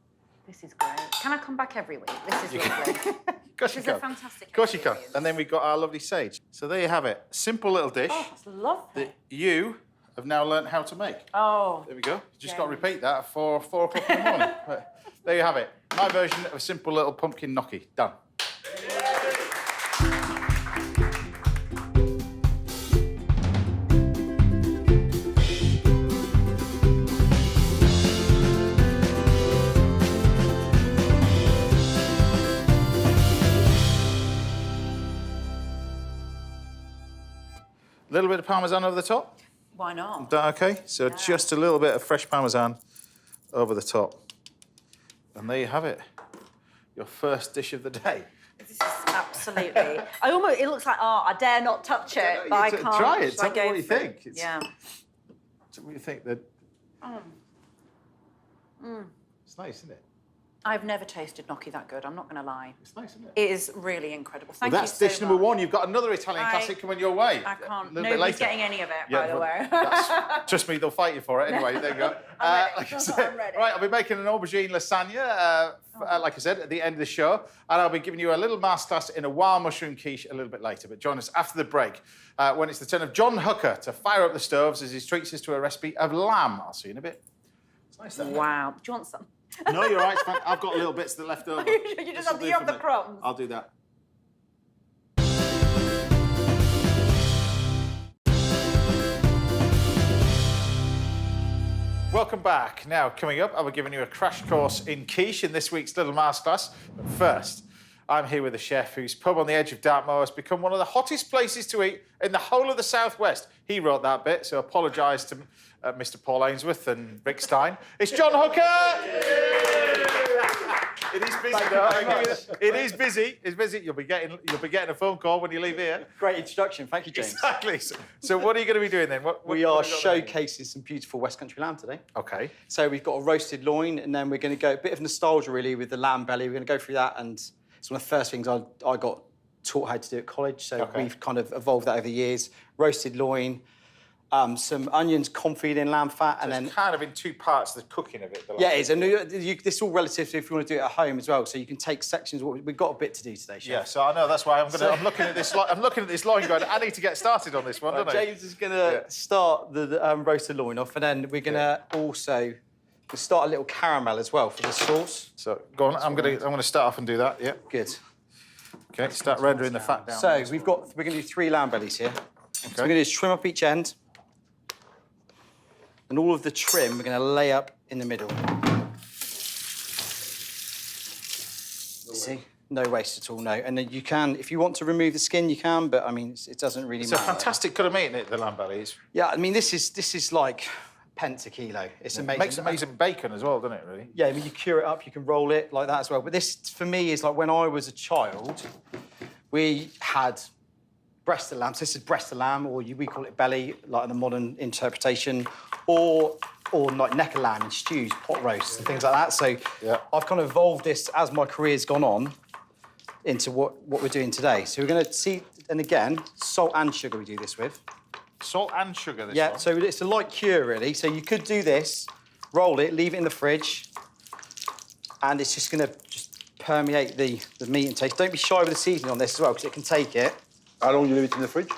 This is great. Can I come back every week? This is lovely. Of course you This is can. a fantastic Of course you can. experience. And then we've got our lovely sage. So there you have it. Simple little dish Oh, that's lovely. that you have now learnt how to make. Oh. There we go. Just got to repeat that at 4 o'clock in the morning. Right. There you have it. My version of a simple little pumpkin gnocchi. Done. A little bit of Parmesan over the top. Why not? Is that okay? So just a little bit of fresh Parmesan over the top. And there you have it. Your first dish of the day. This is absolutely. It looks like art. I dare not touch it, but I can't. Try it. Should I Tell me go what you for it? think. Yeah. Tell me what you think. It's nice, isn't it? I've never tasted gnocchi that good. I'm not going to lie. It's nice, isn't it? It is really incredible. Thank Well, you that's so dish number much. 1. You've got another Italian classic coming your way. I can't. A little bit Nobody's later. getting any of it, Yeah, by the but way. Trust me, they'll fight you for it anyway. There you go. Like I said, I'm ready. right, I'll be making an aubergine lasagna, like I said, at the end of the show. And I'll be giving you a little masterclass in a wild mushroom quiche a little bit later. But join us after the break when it's the turn of John Hooker to fire up the stoves as he treats us to a recipe of lamb. I'll see you in a bit. It's nice, that. Wow. Do you want some? No, you're right. I've got little bits that are left over. You just have the crumbs. I'll do that. Welcome back. Now, coming up, I'll be giving you a crash course in quiche in this week's little masterclass. But first, I'm here with a chef whose pub on the edge of Dartmoor has become one of the hottest places to eat in the whole of the Southwest. He wrote that bit, so apologise to Mr. Paul Ainsworth and Rick Stein. It's John Hooker! It is busy, though. It is busy. It's busy. You'll be getting a phone call when you leave here. Great introduction. Thank you, James. Exactly. So what are you going to be doing then? We are what have you got there? showcasing some beautiful West Country lamb today. Okay. So we've got a roasted loin, and then we're going to go a bit of nostalgia, really, with the lamb belly. We're going to go through that, and it's one of the first things I got taught how to do at college. So we've kind of evolved that over the years. Roasted loin, some onions confit in lamb fat, So and then it's kind of in 2 parts, the cooking of it. yeah, it is. And this is all relative to if you want to do it at home as well. So you can take sections. We've got a bit to do today, Chef. Yeah, so I know that's why I'm looking at this. I'm looking at this loin, going, I need to get started on this one, don't I? James is going to start the roasted loin off, and then we're going to also start a little caramel as well for the sauce. So go on. I'm going to start off and do that. Yeah. Good. Okay. Start rendering the fat down. So we're going to do 3 lamb bellies here. Okay. So we're going to just trim up each end. And all of the trim we're going to lay up in the middle. See? No waste at all, no. And then you can, if you want to remove the skin, you can, but I mean, it doesn't really It's matter. a fantastic cut of meat, isn't it, the lamb belly? Yeah, I mean, this is like pence a kilo. It's amazing. Makes amazing bacon as well, doesn't it, really? Yeah, I mean, you cure it up, you can roll it like that as well. But this, for me, is like when I was a child, we had breast of lamb. So this is breast of lamb, or we call it belly, like in the modern interpretation, or like neck of lamb in stews, pot roasts, and things like that. So I've kind of evolved this as my career's gone on into what we're doing today. So we're going to see, and again, salt and sugar we do this with. Salt and sugar, this Yeah, one. so it's a light cure, really. So you could do this, roll it, leave it in the fridge, and it's just going to just permeate the meat and taste. Don't be shy with the seasoning on this as well, because it can take it. How long do you leave it in the fridge?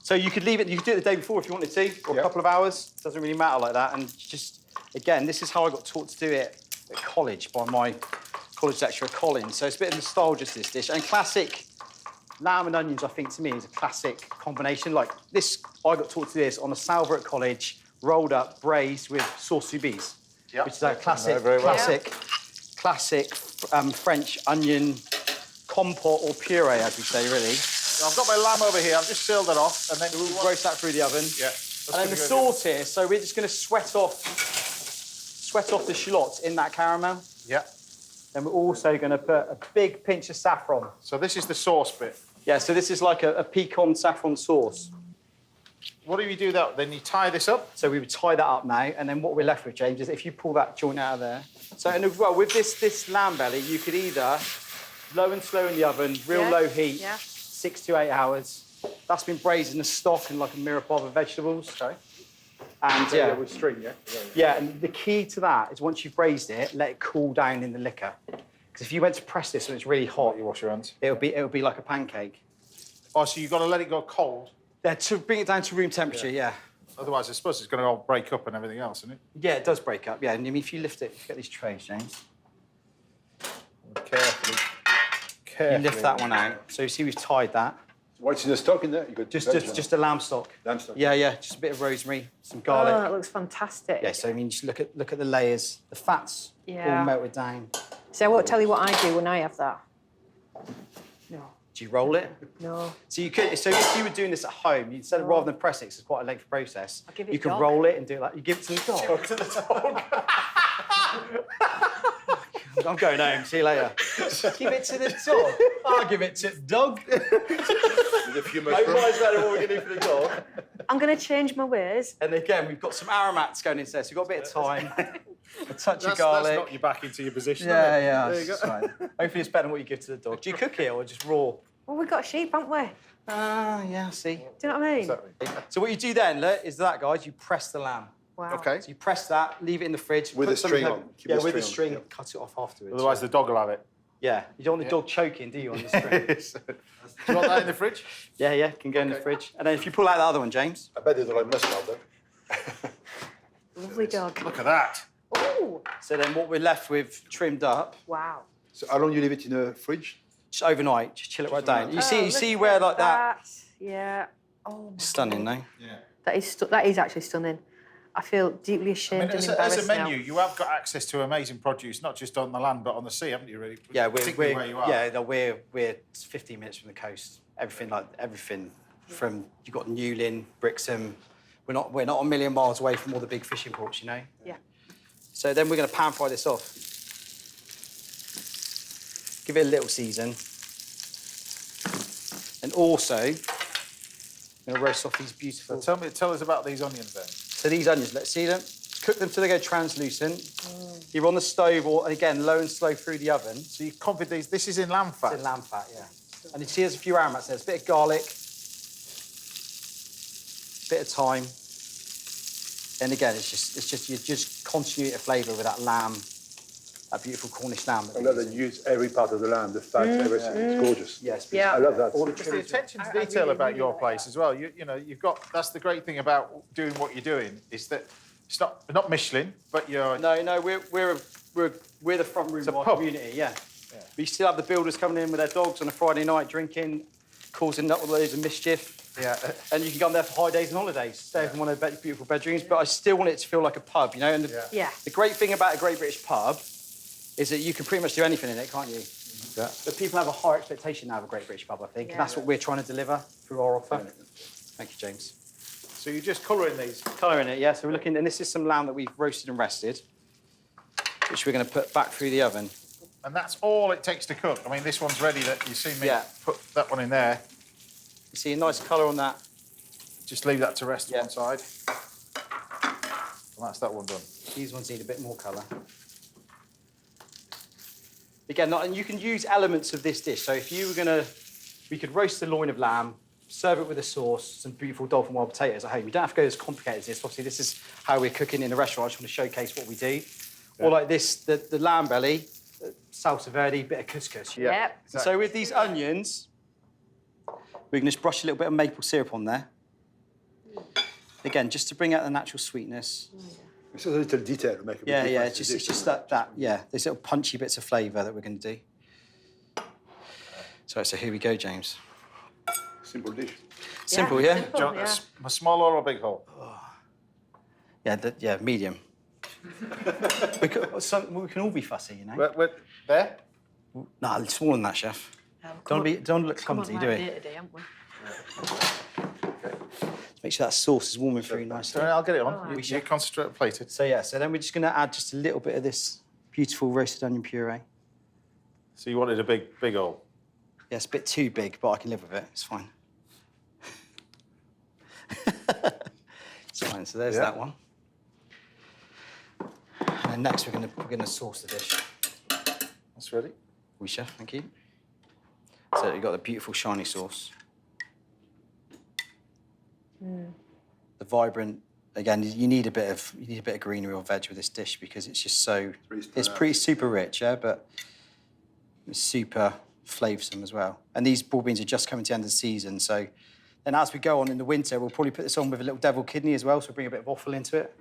So you could leave it, you could do it the day before if you wanted to, or a couple of hours. Doesn't really matter like that. And just, again, this is how I got taught to do it at college by my college lecturer, Colin. So it's a bit of nostalgia to this dish. And classic lamb and onions, I think, to me, is a classic combination. Like this, I got taught to do this on a salver at college, rolled up, braised with sauce soubise, which is a classic, classic French onion compote or puree, as we say, really. So I've got my lamb over here. I've just sealed it off, and then we'll roast that through the oven. Yeah. And then the sauce here. So we're just going to sweat off the shallots in that caramel. Yeah. Then we're also going to put a big pinch of saffron. So this is the sauce bit. Yeah. So this is like a pecan saffron sauce. What do you do that? Then you tie this up? So we would tie that up now, and then what we're left with, James, is if you pull that joint out of there. So, and as well, with this lamb belly, you could either low and slow in the oven, real low heat, 6 to 8 hours. That's been braised in the stock and like a mirror bob of vegetables. Okay. And with string, Yeah, and the key to that is once you've braised it, let it cool down in the liquor. Because if you went to press this when it's really hot, you wash your hands. It'll be like a pancake. Oh, so you've got to let it go cold? Yeah, to bring it down to room temperature, yeah. Otherwise, I suppose it's going to all break up and everything else, isn't it? Yeah, it does break up, yeah. And I mean, if you lift it, if you get these trays, James. Carefully. You lift that one out. So you see we've tied that. What's in the stock in there? You got Just a lamb stock. Lamb stock. Yeah, just a bit of rosemary, some garlic. Oh, it looks fantastic. Yeah, so I mean, just look at the layers. The fat's all melted down. So I won't tell you what I do when I have that. No. Do you roll it? No. So you could. So if you were doing this at home, you instead of rather than pressing, it's quite a lengthy process. I'll give it You can dog. roll it and do it like you give it to the dog. To the dog. I'm going home. See you later. Give it to the dog. I'll give it to the dog. With a few I realise better what we're going to do for the dog. I'm going to change my ways. And again, we've got some aromats going into there, so we've got a bit of time. A touch of garlic. That's knock you back into your position. Yeah. There you go. That's right. Hopefully it's better than what you give to the dog. Do you cook it or just raw? Well, we've got sheep, haven't we? Yeah, see. Do you know what I mean? So what you do then, look, is that, guys, you press the lamb. Wow. Okay. So you press that, leave it in the fridge. With put the something string heavy- on. Keep Yeah, the with the string string, on, cut it off afterwards. Otherwise, the dog will have it. Yeah, you don't want the dog choking, do you, on the string? Do you want that in the fridge? Yeah, can go in the fridge. And then if you pull out the other one, James. I bet they don't like mustard, though. Lovely dog. Look at that. Ooh. So then what we're left with trimmed up, Wow. So how long do you leave it in the fridge? just overnight, just chill it right down. You Oh, see look where at like that? Yeah. Oh, my Stunning, God. no? Yeah. That is actually stunning. I feel deeply ashamed and as embarrassed a menu, now. you have got access to amazing produce, not just on the land, but on the sea, haven't you, really? Yeah, Particularly where you are. we're 15 minutes from the coast. Everything from you've got Newlyn, Brixham. We're not a million miles away from all the big fishing ports, you know. Yeah. So then we're going to pan fry this off. Give it a little season. And also, I'm going to roast off these beautiful. So tell us about these onions then. So these onions, let's see them. Cook them till they go translucent. You're on the stove, or again, low and slow through the oven. So you confit these. This is in lamb fat. It's in lamb fat, yeah. And you see there's a few aromats there. There's a bit of garlic, bit of thyme. And again, it's just you just continuity of flavour with that lamb, that beautiful Cornish lamb. I love that you use every part of the lamb, the fat, everything. It's gorgeous. Yes, Yeah. I love that. all the It's the trims. attention to I detail really, about really your like place that. as well. You know, you've got. That's the great thing about doing what you're doing is that it's not Michelin, but you're. No, we're the front room It's a of our pub. community, yeah. We still have the builders coming in with their dogs on a Friday night, drinking, causing loads of mischief. Yeah. And you can go there for high days and holidays, stay in one of the beautiful bedrooms. But I still want it to feel like a pub, you know. And Yeah. the great thing about a Great British pub is that you can pretty much do anything in it, can't you? Yeah. But people have a higher expectation now of a Great British pub, I think, and that's what we're trying to deliver through our offer. Thank you, James. So you're just colouring these. Colouring it, yeah. So we're looking, and this is some lamb that we've roasted and rested, which we're going to put back through the oven. And that's all it takes to cook. I mean, this one's ready. That you see me put that one in there. You see a nice colour on that. Just leave that to rest to one side. And that's that one done. These ones need a bit more colour. Again, and you can use elements of this dish. So if you were we could roast the loin of lamb, serve it with a sauce, some beautiful dolphin wild potatoes at home. You don't have to go as complicated as this. Obviously, this is how we're cooking in a restaurant. I just want to showcase what we do. Or like this, the lamb belly, salsa verde, bit of couscous. Yeah. Yep. Exactly. So with these onions, we can just brush a little bit of maple syrup on there. Again, just to bring out the natural sweetness. It's a little detail to make a big Yeah, difference. it's just that, yeah, there's little punchy bits of flavour that we're going to do. So here we go, James. Simple dish. Simple, yeah? simple, John, yeah. a small or a big hole? Yeah, medium. we can all be fussy, you know? There? Nah, smaller than that, chef. Don't look clumsy, do it? Today, haven't we? Make sure that sauce is warming through nicely. I'll get it on. You concentrate plated. So yeah, so then we're just going to add just a little bit of this beautiful roasted onion puree. So you wanted a big hole? Yeah, it's a bit too big, but I can live with it. It's fine. It's fine. So there's that one. And then next we're gonna sauce the dish. That's ready. Oui, chef. Thank you. So you've got the beautiful shiny sauce. The vibrant. Again, you need a bit of greenery or veg with this dish because it's just so. It's pretty super rich, yeah, but it's super flavoursome as well. And these broad beans are just coming to the end of the season, so then as we go on in the winter, we'll probably put this on with a little devil kidney as well, so bring a bit of offal into it.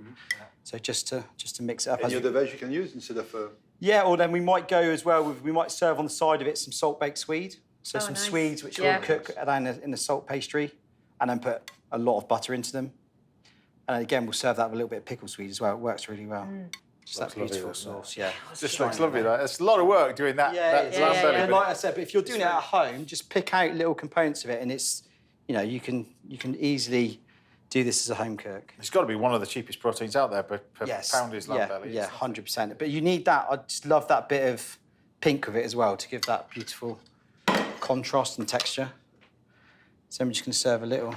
So just to mix it up. Any other veg you can use instead of... Yeah, or then we might go as well with, we might serve on the side of it some salt-baked swede. So some nice. swedes which Yeah. we'll cook down in the salt pastry and then put a lot of butter into them. And again, we'll serve that with a little bit of pickled swede as well. It works really well. Just that beautiful sauce, yeah. It just looks lovely, that. It's a lot of work doing that. that lamb belly, And but like I said, but if you're doing it at home, just pick out little components of it and it's, you know, you can easily do this as a home cook. It's got to be one of the cheapest proteins out there per pound is lamb belly. Yeah, 100%. But you need that. I just love that bit of pink with it as well to give that beautiful contrast and texture. So I'm just going to serve a little.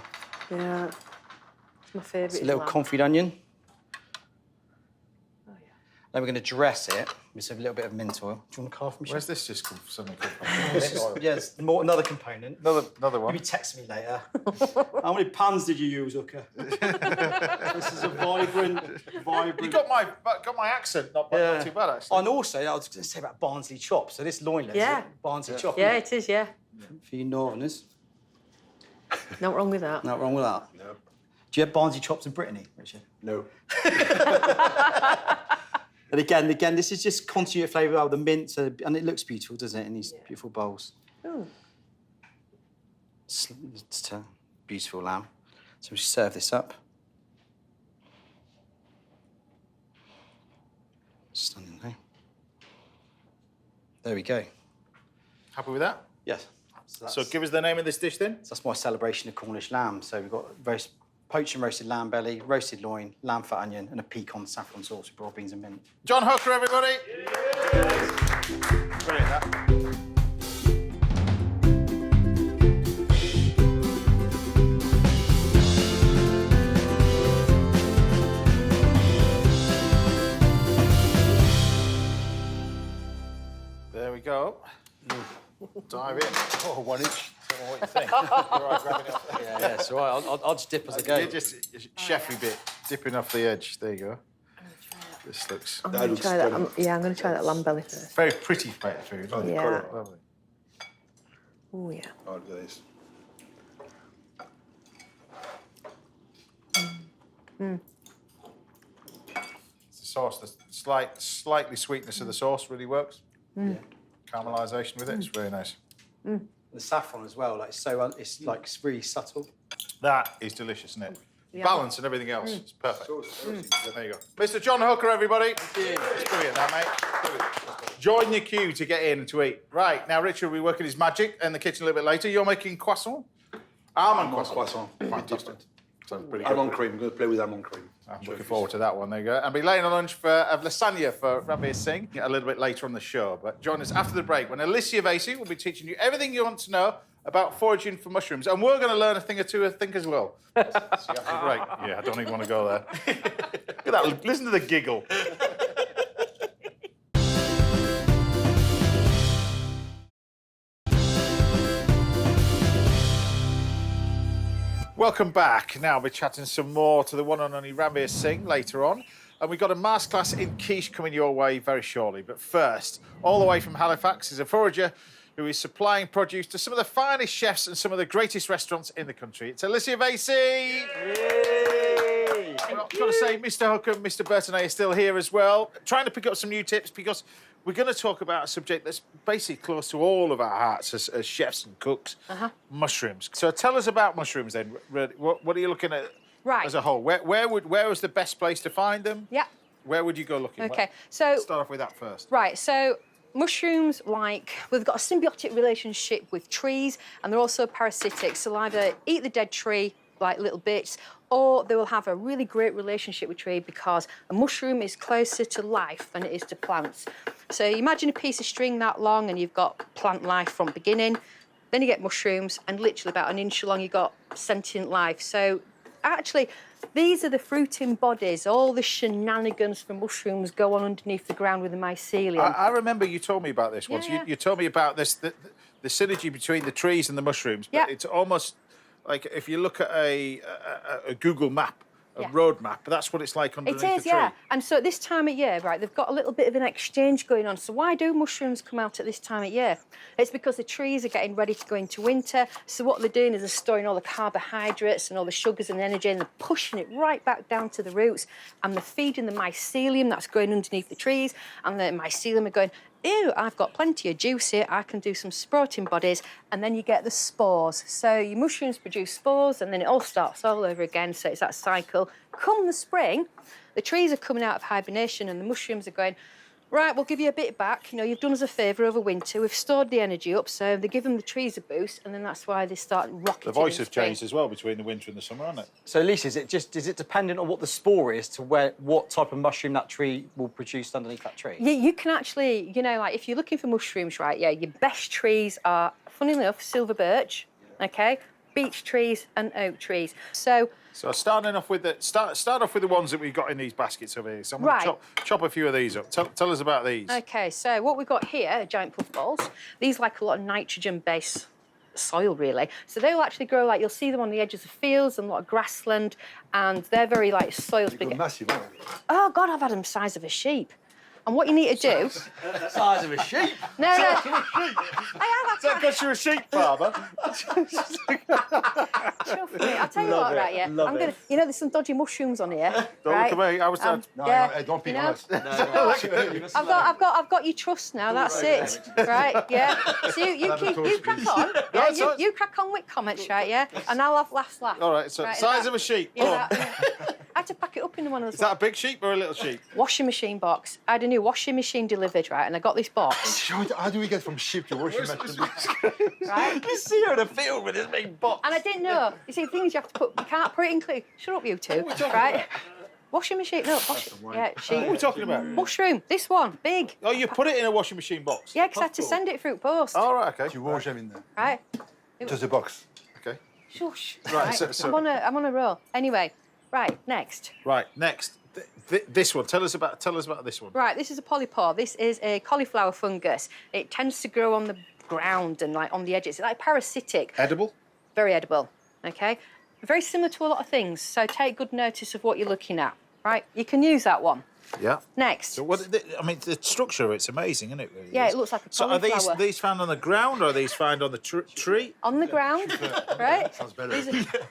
Yeah, it's my favourite. It's a little confit onion. Then we're going to dress it with a little bit of mint oil. Do you want a carve from me? Where's this just suddenly come from? Yes, another component. Another one. Maybe text me later. How many pans did you use, Uka? This is a vibrant. You got my accent not too bad, actually. And also, I was going to say about Barnsley chops. So this loin leg, Yeah. Barnsley chop. Yeah, isn't it is, yeah. For you Northerners. Not wrong with that. Not wrong with that. No. Do you have Barnsley chops in Brittany, Richard? No. And again, this is just continuity flavour of the mint, and it looks beautiful, doesn't it, in these beautiful bowls. Oh. It's a beautiful lamb. So we serve this up. Stunning, eh? There we go. Happy with that? Yes. So give us the name of this dish then. So that's my celebration of Cornish lamb. So we've got poached and roasted lamb belly, roasted loin, lamb fat onion, and a pecan saffron sauce with broad beans and mint. John Hooker, everybody. Brilliant, that. There we go. Dive in. Oh, 1 inch. Tell me what you think. You're all right grabbing it off there? Yeah, it's all right. I'll just dip as I go. Yeah, just a chefy bit, dipping off the edge. There you go. This looks... I'm going to try that. I'm going to try that lamb belly first. Very pretty plate of food. Oh, the Yeah. colour. Lovely. Oh, yeah. Oh, look at this. It's the sauce, the slightly sweetness of the sauce really works. Yeah. Caramelisation with it, it's really nice. The saffron as well, like it's it's really subtle. That is delicious, isn't it? Yeah. Balance and everything else. It's perfect. There you go. Mr. John Hooker, everybody. It's brilliant, that, mate. Brilliant. Join your queue to get in and to eat. Right, now Richard will be working his magic in the kitchen a little bit later. You're making croissant? Almond croissant. Fantastic. Sounds pretty good. Almond cream. I'm going to play with almond cream. I'm looking forward to that one. There you go. And be laying on lunch of lasagna for Rabbi Singh a little bit later on the show. But join us after the break when Alicia Vasey will be teaching you everything you want to know about foraging for mushrooms. And we're going to learn a thing or two, I think, as well. See, after the break. Yeah, I don't even want to go there. Look at that. Listen to the giggle. welcome back. Now we're chatting some more to the one and only Ranveer Singh later on. And we've got a masterclass in quiche coming your way very shortly. But first, all the way from Halifax is a forager who is supplying produce to some of the finest chefs and some of the greatest restaurants in the country. It's Alicia Vasey. Well, I've got to say, Mr. Hookham, Mr. Burtonay are still here as well, trying to pick up some new tips because we're going to talk about a subject that's basically close to all of our hearts as chefs and cooks, mushrooms. So tell us about mushrooms then. What are you looking at as a whole? Where was the best place to find them? Yeah. Where would you go looking? Okay, so... Let's start off with that first. Right, so mushrooms, we've got a symbiotic relationship with trees, and they're also parasitic. So they'll either eat the dead tree, like little bits, or they will have a really great relationship with tree because a mushroom is closer to life than it is to plants. So you imagine a piece of string that long and you've got plant life from beginning, then you get mushrooms, and literally about an inch long you've got sentient life. So actually, these are the fruiting bodies. All the shenanigans for mushrooms go on underneath the ground with the mycelium. I remember you told me about this once. Yeah. You told me about this, the synergy between the trees and the mushrooms. But it's almost like if you look at a Google map, a road map, that's what it's like underneath the tree. Yeah. And so at this time of year, right, they've got a little bit of an exchange going on. So why do mushrooms come out at this time of year? It's because the trees are getting ready to go into winter. So what they're doing is they're storing all the carbohydrates and all the sugars and energy, and they're pushing it right back down to the roots. And they're feeding the mycelium that's going underneath the trees. And the mycelium are going, ew, I've got plenty of juice here, I can do some sprouting bodies, and then you get the spores. So your mushrooms produce spores, and then it all starts all over again, so it's that cycle. Come the spring, the trees are coming out of hibernation, and the mushrooms are going, right, we'll give you a bit back, you know, you've done us a favour over winter, we've stored the energy up, so they give them the trees a boost, and then that's why they start rocketing. The voice has changed as well between the winter and the summer, hasn't it? So, Lisa, is it dependent on what the spore is to what type of mushroom that tree will produce underneath that tree? You can actually, you know, like if you're looking for mushrooms, right, yeah, your best trees are, funnily enough, silver birch, okay, beech trees and oak trees. So starting off with start off with the ones that we've got in these baskets over here. So I'm going to chop a few of these up. Tell us about these. Okay, so what we've got here are giant puff balls. These like a lot of nitrogen-based soil, really. So they will actually grow like, you'll see them on the edges of fields and a lot of grassland, and they're very like soil big. Massive, aren't they? Oh God, I've had them size of a sheep. And what you need to do... Size of a sheep? No. I have. Is that because you're a sheep farmer? Trust me, I'll tell you what, right, yeah. Love it. You know, there's some dodgy mushrooms on here. Don't right? look at me. I was No, don't pick on us. I've got your trust now. That's it, right? Yeah. So you crack on. Yeah, you crack on with comments, right? Yeah, and I'll have laughs. All right. So right, size of a sheep. I had to pack it up into one of those. Is that a big sheep or a little sheep? Washing machine box. I had a new washing machine delivered, right? And I got this box. How do we get from sheep to washing machine? Right? You see her in a field with this big box. And I didn't know. You see, things you have to put. You can't put it in clue. Shut up, you two. Right? Washing machine. No, sheep. What are we talking about? Mushroom. This one, big. Oh, you put it in a washing machine box? Yeah, because I had to send it through post. All right. Okay. You wash them in there. Right. Just a box. Okay. Shush. Right. So I'm on a roll. Anyway, right. Next. Right. Next. This one. Tell us about this one. Right. This is a polypore. This is a cauliflower fungus. It tends to grow on the ground and like on the edges. It's like parasitic. Edible. Very edible. Okay. Very similar to a lot of things. So take good notice of what you're looking at. Right. You can use that one. Yeah. Next. So I mean, the structure of it's amazing, isn't it? Really? Yeah, it looks like a cauliflower. So are these found on the ground or are these found on the tree? On the ground, right? Sounds better.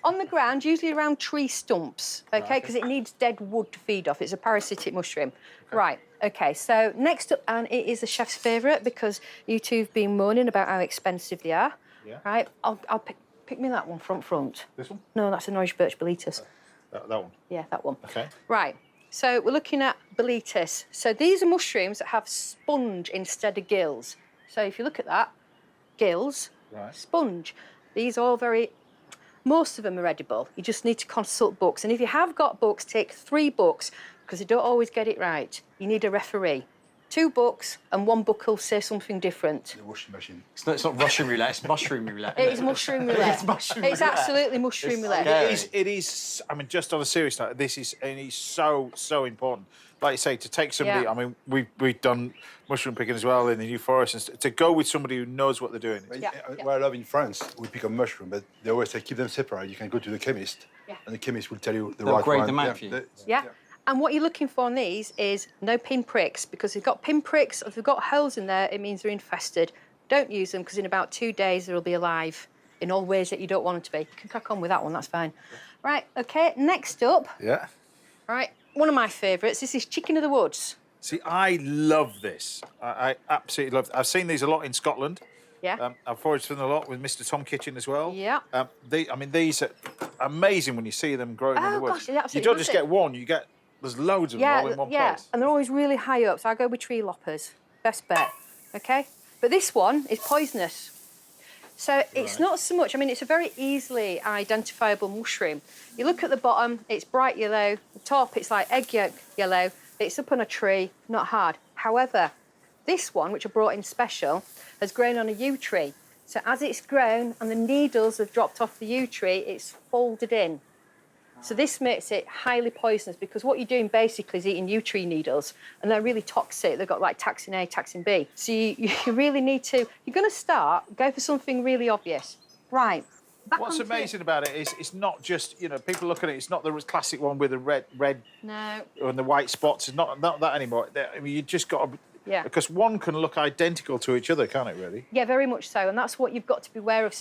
On the ground, usually around tree stumps, okay? Because it needs dead wood to feed off. It's a parasitic mushroom. Okay. Right, okay, so next up, and it is the chef's favourite because you two have been moaning about how expensive they are. Yeah. Right, I'll pick me that one front. This one? No, that's a Norwich birch boletus. That one? Yeah, that one. Okay. Right. So we're looking at boletus. So these are mushrooms that have sponge instead of gills. So if you look at that, gills, sponge. These are all most of them are edible. You just need to consult books. And if you have got books, take 3 books because you don't always get it right. You need a referee 2 books, and 1 book will say something different. The washing machine. It's not Russian roulette, it's mushroom roulette. It is mushroom roulette. It's mushroom It's roulette. absolutely mushroom roulette. It is. I mean, just on a serious note, this is so important. Like you say, to take somebody. Yeah. I mean, we've done mushroom picking as well in the New Forest, and to go with somebody who knows what they're doing. What I love in France, we pick a mushroom, but they always say keep them separate. You can go to the chemist, and the chemist will tell you the They'll right grade one. them out for you. Yeah. And what you're looking for on these is no pin pricks, because if they've got pin pricks, if they've got holes in there, it means they're infested. Don't use them, because in about 2 days they'll be alive in all ways that you don't want them to be. You can crack on with that one, that's fine. Right, OK, next up. Yeah. Right, one of my favourites. This is chicken of the woods. See, I love this. I absolutely love it. I've seen these a lot in Scotland. Yeah. I've foraged them a lot with Mr. Tom Kitchen as well. Yeah. These are amazing when you see them growing in the woods. Gosh, they're You absolutely don't just get one, there's loads of them all in one place. And they're always really high up, so I go with tree loppers. Best bet, OK? But this one is poisonous. So it's not so much, I mean, it's a very easily identifiable mushroom. You look at the bottom, it's bright yellow. The top, it's like egg yolk yellow. It's up on a tree, not hard. However, this one, which I brought in special, has grown on a yew tree. So as it's grown and the needles have dropped off the yew tree, it's folded in. So this makes it highly poisonous, because what you're doing basically is eating yew tree needles, and they're really toxic. They've got like taxin A, taxin B. So you really need to, you're going to go for something really obvious. Right. What's amazing about it is it's not just, people look at it, it's not the classic one with the red no. and the white spots. It's not that anymore. I mean, you just got to... Yeah. Because one can look identical to each other, can't it, really? Yeah, very much so, and that's what you've got to be aware of.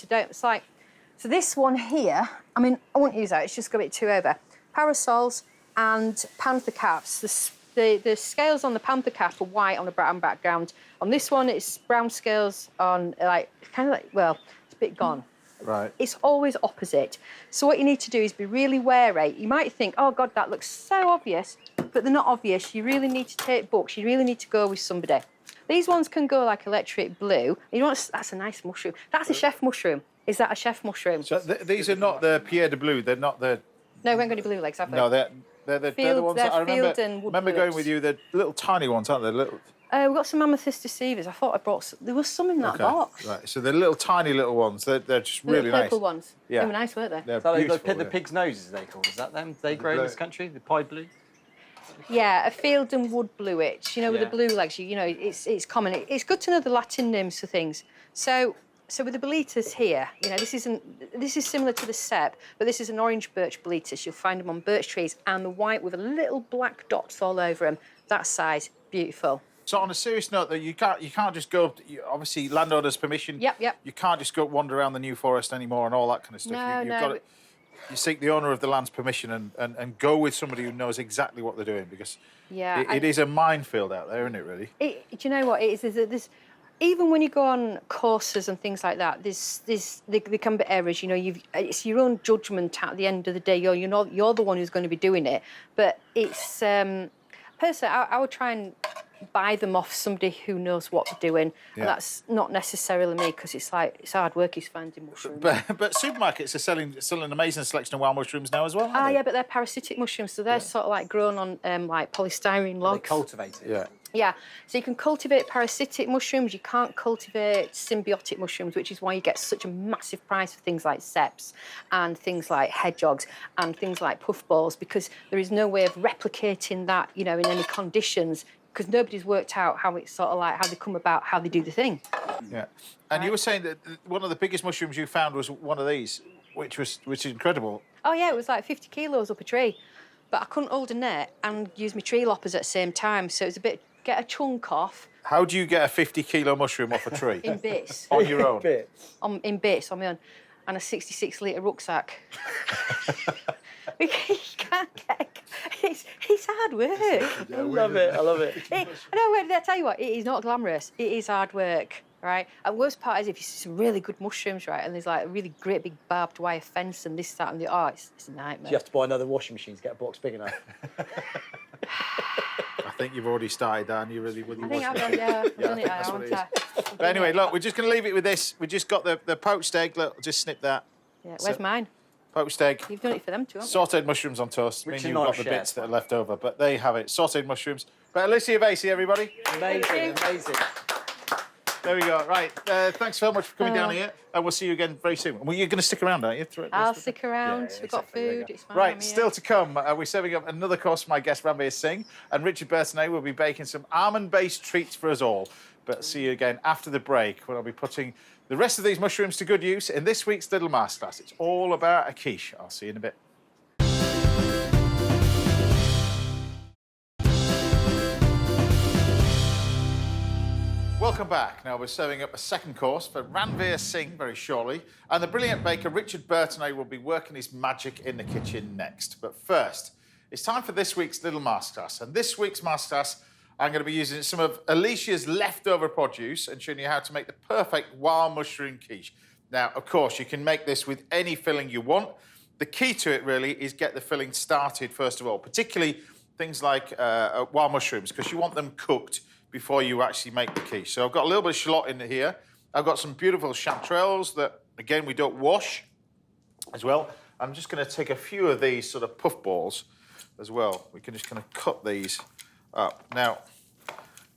So this one here, I mean, I won't use that, it's just got a bit too over. Parasols and panther caps. The scales on the panther cap are white on a brown background. On this one, it's brown scales on, it's a bit gone. Right. It's always opposite. So what you need to do is be really wary. You might think, oh, God, that looks so obvious, but they're not obvious. You really need to take books. You really need to go with somebody. These ones can go like electric blue. That's a nice mushroom. That's a chef mushroom. Is that a chef mushroom? So these are not the Pierre de Bleu. They're not the... No, we haven't got any blue legs, have we? No, they're the ones that I remember going with you. The little tiny ones, aren't they? Little... We've got some amethyst deceivers. I thought I brought... There was some in that box. Right, so the little tiny little ones, they're just really nice. Purple ones. Yeah. They were nice, weren't they? They're beautiful, the pig's noses, they called. Is that them? They grow in this country? The pied blue? Yeah, a field and wood bluet. With the blue legs, it's common. It's good to know the Latin names for things. So with the boletus here, this is similar to the cep, but this is an orange birch boletus. You'll find them on birch trees, and the white with a little black dots all over them. That size, beautiful. So on a serious note, though, you can't just go. Obviously, landowners' permission. Yep. You can't just go wander around the New Forest anymore and all that kind of stuff. No. You seek the owner of the land's permission and go with somebody who knows exactly what they're doing, because it is a minefield out there, isn't it? Really. Do you know what it is? There's even when you go on courses and things like that, there can be errors. It's your own judgment at the end of the day. You're the one who's going to be doing it, but it's personally, I would try and buy them off somebody who knows what they're doing. Yeah. And that's not necessarily me, because it's hard work is finding mushrooms. But supermarkets are selling an amazing selection of wild mushrooms now as well. Yeah, but they're parasitic mushrooms, so they're sort of like grown on like polystyrene logs. They cultivate it. Yeah. Yeah, so you can cultivate parasitic mushrooms, you can't cultivate symbiotic mushrooms, which is why you get such a massive price for things like ceps and things like hedgehogs and things like puffballs, because there is no way of replicating that, in any conditions, because nobody's worked out how it's sort of like, how they come about, how they do the thing. Yeah. And you were saying that one of the biggest mushrooms you found was one of these, which is incredible. Oh, yeah, it was like 50 kilos up a tree. But I couldn't hold a net and use my tree loppers at the same time, so it was a bit... Get a chunk off. How do you get a 50-kilo mushroom off a tree? In bits. On your own? In bits, on my own. And a 66-litre rucksack. You can't get... It's hard work. I love it. I tell you what, it is not glamorous. It is hard work, right? And the worst part is if you see some really good mushrooms, right, and there's like a really great big barbed wire fence and this, that, and the... Oh, it's a nightmare. Do you have to buy another washing machine to get a box big enough? I think you've already started, Dan. You really with your I think I've done, I've done it. That's what it is. But anyway, look, we're just going to leave it with this. We just got the poached egg. Look, just snip that. Yeah, where's mine? poached egg. You've done it for them too, haven't you? Sautéed mushrooms on toast. Richard Mean you've and I got the shared. bits that are left over, but there you have it. Sautéed mushrooms. But Alicia Vasey, everybody. Amazing, amazing. There we go. Right. Thanks so much for coming down here, and we'll see you again very soon. Well, you're going to stick around, aren't you? I'll stick around. Yeah, We've got exactly. There you food. go. It's fine. Right, still to come, we're serving up another course for my guest, Ranveer Singh, and Richard Burtonay will be baking some almond-based treats for us all. But see you again after the break, when I'll be putting the rest of these mushrooms to good use in this week's Little Masterclass. It's all about a quiche. I'll see you in a bit. Welcome back. Now we're serving up a second course for Ranveer Singh very shortly, and the brilliant baker Richard Burtonay will be working his magic in the kitchen next. But first, it's time for this week's Little Masterclass, and this week's Masterclass I'm going to be using some of Alicia's leftover produce and showing you how to make the perfect wild mushroom quiche. Now, of course, you can make this with any filling you want. The key to it really is get the filling started first of all, particularly things like wild mushrooms, because you want them cooked before you actually make the quiche. So I've got a little bit of shallot in here. I've got some beautiful chanterelles that, again, we don't wash as well. I'm just going to take a few of these sort of puff balls as well. We can just kind of cut these up. Now,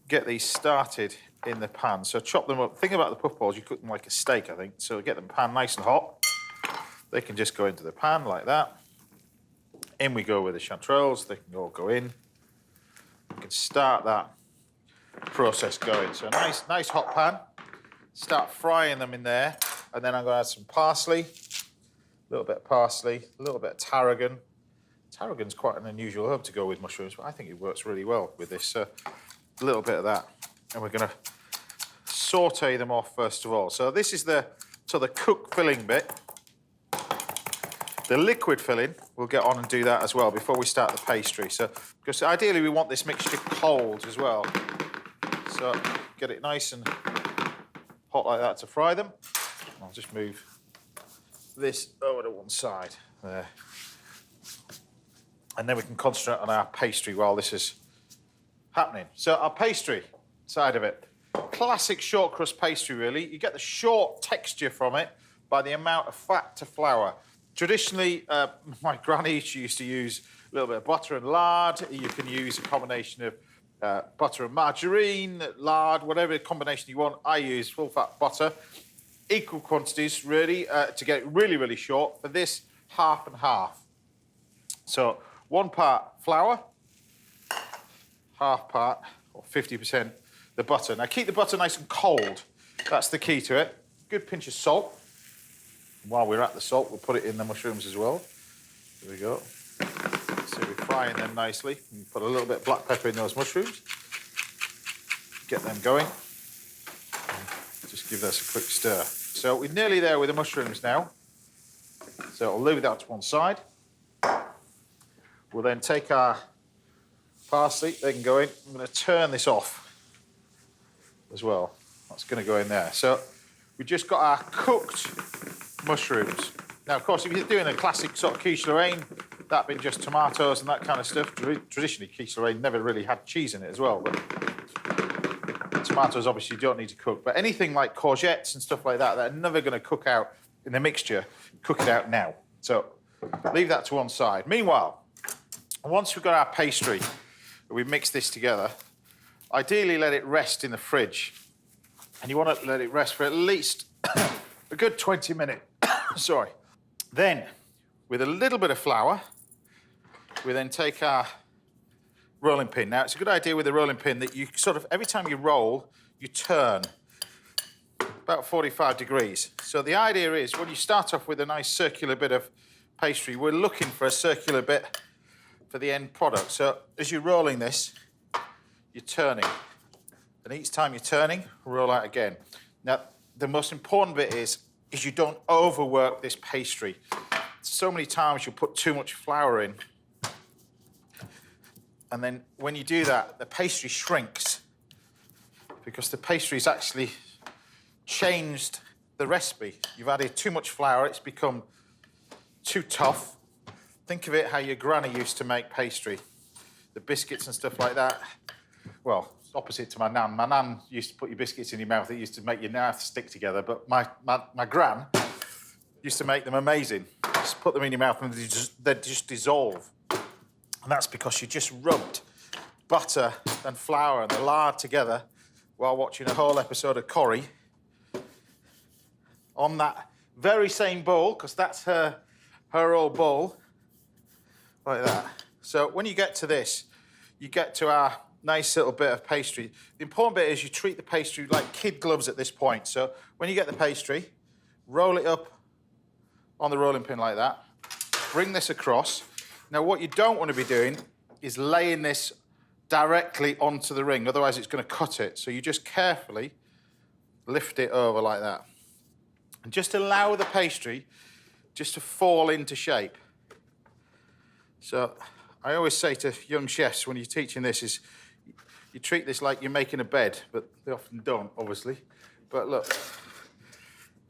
get these started in the pan. So chop them up. Think about the puff balls, you cook them like a steak, I think. So get the pan nice and hot. They can just go into the pan like that. In we go with the chanterelles. They can all go in. We can start that process going. So nice hot pan. Start frying them in there. And then I'm going to add some parsley, a little bit of parsley, a little bit of tarragon. Tarragon's quite an unusual herb to go with mushrooms, but I think it works really well with this. A little bit of that. And we're going to saute them off first of all. So this is the cooked filling bit. The liquid filling, we'll get on and do that as well before we start the pastry. So, because ideally we want this mixture cold as well. So get it nice and hot like that to fry them. I'll just move this over to one side there. And then we can concentrate on our pastry while this is happening. So our pastry side of it, classic short crust pastry really. You get the short texture from it by the amount of fat to flour. Traditionally, my granny, she used to use a little bit of butter and lard. You can use a combination of butter and margarine, lard, whatever combination you want. I use full fat butter. Equal quantities really to get it really, really short. For this, half and half. So 1 part flour, half part, or 50% the butter. Now keep the butter nice and cold. That's the key to it. Good pinch of salt. While we're at the salt, we'll put it in the mushrooms as well. There we go. So we're frying them nicely. You put a little bit of black pepper in those mushrooms. Get them going. Just give this a quick stir. So we're nearly there with the mushrooms now. So I'll leave that to one side. We'll then take our parsley, they can go in. I'm going to turn this off as well. That's going to go in there. So we've just got our cooked mushrooms. Now, of course, if you're doing a classic sort of quiche Lorraine, that being just tomatoes and that kind of stuff, traditionally quiche Lorraine never really had cheese in it as well, but tomatoes obviously you don't need to cook. But anything like courgettes and stuff like that, they're never going to cook out in the mixture. Cook it out now. So leave that to one side. Meanwhile, once we've got our pastry, we mix this together, ideally let it rest in the fridge. And you want to let it rest for at least a good 20 minutes. Sorry. Then, with a little bit of flour, we then take our rolling pin. Now, it's a good idea with the rolling pin that you sort of, every time you roll, you turn about 45 degrees. So the idea is when you start off with a nice circular bit of pastry, we're looking for a circular bit for the end product. So as you're rolling this, you're turning. And each time you're turning, roll out again. Now, the most important bit is you don't overwork this pastry. So many times you'll put too much flour in. And then when you do that, the pastry shrinks because the pastry's actually changed the recipe. You've added too much flour, it's become too tough. Think of it how your granny used to make pastry. The biscuits and stuff like that. Well, it's opposite to my nan. My nan used to put your biscuits in your mouth. It used to make your mouth stick together. But my gran used to make them amazing. Just put them in your mouth and they just dissolve. And that's because you just rubbed butter and flour and the lard together while watching a whole episode of Corrie on that very same bowl, because that's her old bowl, like that. So when you get to this, you get to our nice little bit of pastry. The important bit is you treat the pastry like kid gloves at this point. So when you get the pastry, roll it up on the rolling pin like that, bring this across. Now what you don't want to be doing is laying this directly onto the ring, otherwise it's going to cut it. So you just carefully lift it over like that. And just allow the pastry just to fall into shape. So I always say to young chefs when you're teaching this is you treat this like you're making a bed, but they often don't, obviously. But look,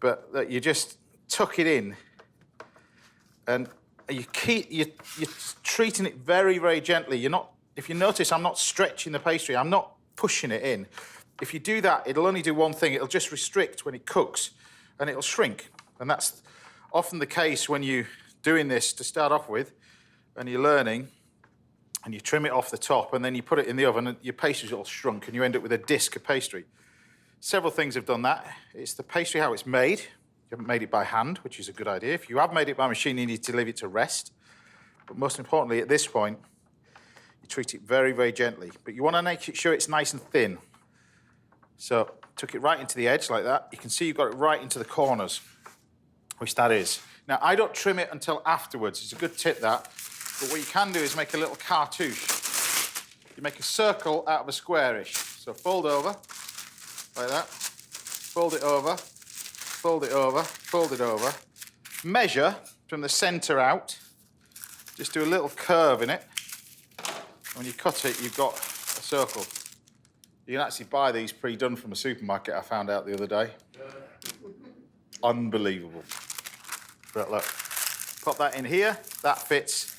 but you just tuck it in and you're treating it very, very gently. You're not, if you notice, I'm not stretching the pastry. I'm not pushing it in. If you do that, it'll only do one thing. It'll just restrict when it cooks and it'll shrink. And that's often the case when you're doing this to start off with and you're learning and you trim it off the top and then you put it in the oven and your pastry's all shrunk and you end up with a disc of pastry. Several things have done that. It's the pastry, how it's made. You haven't made it by hand, which is a good idea. If you have made it by machine, you need to leave it to rest. But most importantly, at this point, you treat it very, very gently. But you want to make sure it's nice and thin. So, took it right into the edge like that. You can see you've got it right into the corners, which that is. Now, I don't trim it until afterwards. It's a good tip, that. But what you can do is make a little cartouche. You make a circle out of a squarish. So fold over, like that. Fold it over, fold it over, fold it over. Measure from the centre out. Just do a little curve in it. When you cut it, you've got a circle. You can actually buy these pre-done from a supermarket, I found out the other day. Unbelievable. But look, pop that in here. That fits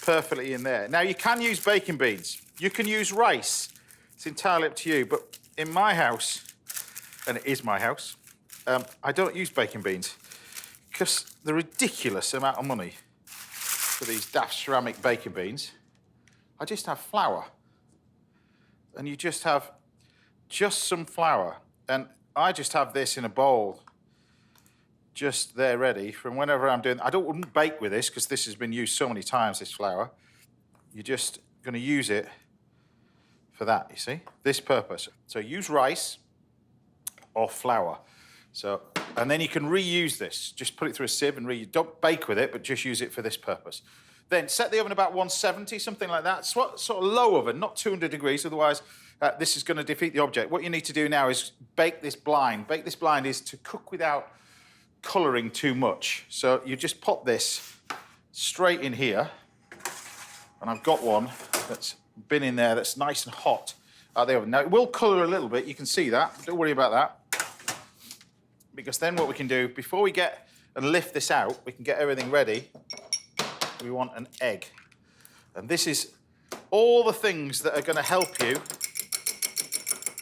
perfectly in there. Now, you can use baking beans. You can use rice. It's entirely up to you. But in my house, and it is my house, I don't use baking beans because the ridiculous amount of money for these daft ceramic baking beans. I just have flour. And you just have some flour. And I just have this in a bowl, just there ready from whenever I'm doing. I wouldn't bake with this because this has been used so many times, this flour. You're just going to use it for that, you see, this purpose. So use rice or flour. So, and then you can reuse this. Just put it through a sieve and don't bake with it, but just use it for this purpose. Then set the oven about 170, something like that. Sort of low oven, not 200 degrees, otherwise this is going to defeat the object. What you need to do now is bake this blind. Bake this blind is to cook without colouring too much. So you just pop this straight in here, and I've got one that's been in there that's nice and hot out of the oven. Now, it will colour a little bit, you can see that. Don't worry about that. Because then what we can do, before we get and lift this out, we can get everything ready. We want an egg. And this is all the things that are going to help you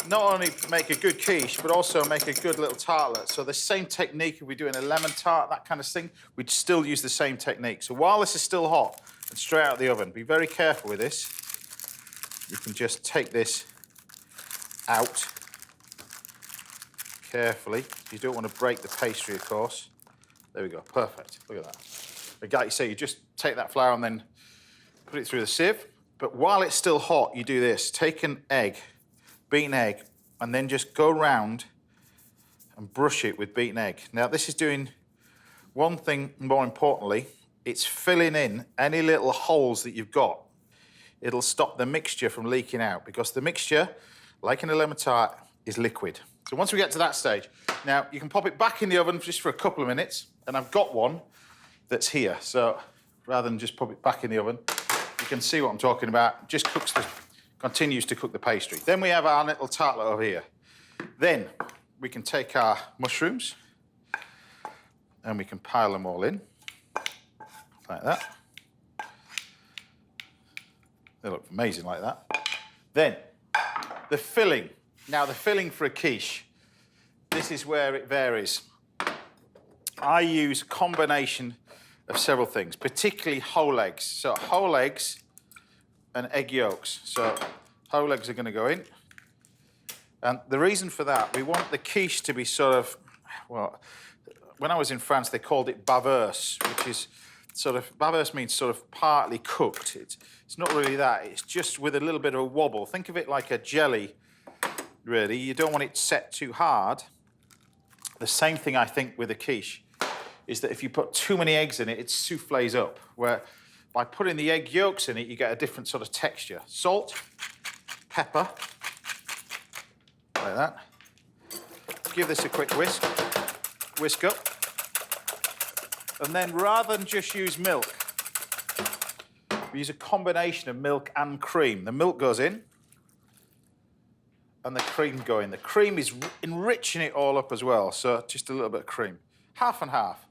not only make a good quiche, but also make a good little tartlet. So the same technique, if we're doing a lemon tart, that kind of thing, we'd still use the same technique. So while this is still hot and straight out of the oven, be very careful with this. You can just take this out carefully. You don't want to break the pastry, of course. There we go, perfect. Look at that. But like you say, you just take that flour and then put it through the sieve. But while it's still hot, you do this. Take an egg, beaten egg, and then just go round and brush it with beaten egg. Now, this is doing one thing more importantly. It's filling in any little holes that you've got. It'll stop the mixture from leaking out because the mixture, like in a lemon tart, is liquid. So once we get to that stage, now you can pop it back in the oven just for a couple of minutes, and I've got one that's here. So rather than just pop it back in the oven, you can see what I'm talking about. Just continues to cook the pastry. Then we have our little tartlet over here. Then we can take our mushrooms and we can pile them all in like that. They look amazing like that. Then the filling. Now the filling for a quiche, this is where it varies. I use a combination of several things, particularly whole eggs. So whole eggs and egg yolks. So whole eggs are going to go in. And the reason for that, we want the quiche to be sort of, well, when I was in France, they called it baveuse, which is sort of, baveuse means sort of partly cooked. It's not really that, it's just with a little bit of a wobble. Think of it like a jelly, really. You don't want it set too hard. The same thing, I think, with a quiche, is that if you put too many eggs in it, it souffles up, where by putting the egg yolks in it, you get a different sort of texture. Salt, pepper, like that. Give this a quick whisk up. And then rather than just use milk, we use a combination of milk and cream. The milk goes in, and the cream go in. The cream is enriching it all up as well, so just a little bit of cream. Half and half.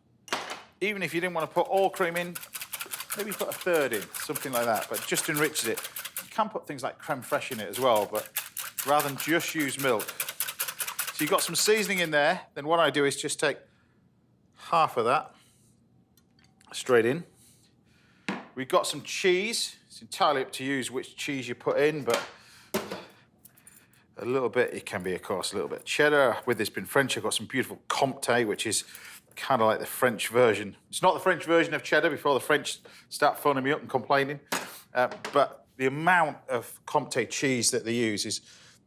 Even if you didn't want to put all cream in, maybe put a third in, something like that, but just enriches it. You can put things like creme fraiche in it as well, but rather than just use milk. So you've got some seasoning in there, then what I do is just take half of that straight in. We've got some cheese. It's entirely up to you which cheese you put in, but a little bit, it can be, of course, a little bit cheddar. With this being French, I've got some beautiful Comté, which is kind of like the French version. It's not the French version of cheddar before the French start phoning me up and complaining, but the amount of Comté cheese that they use is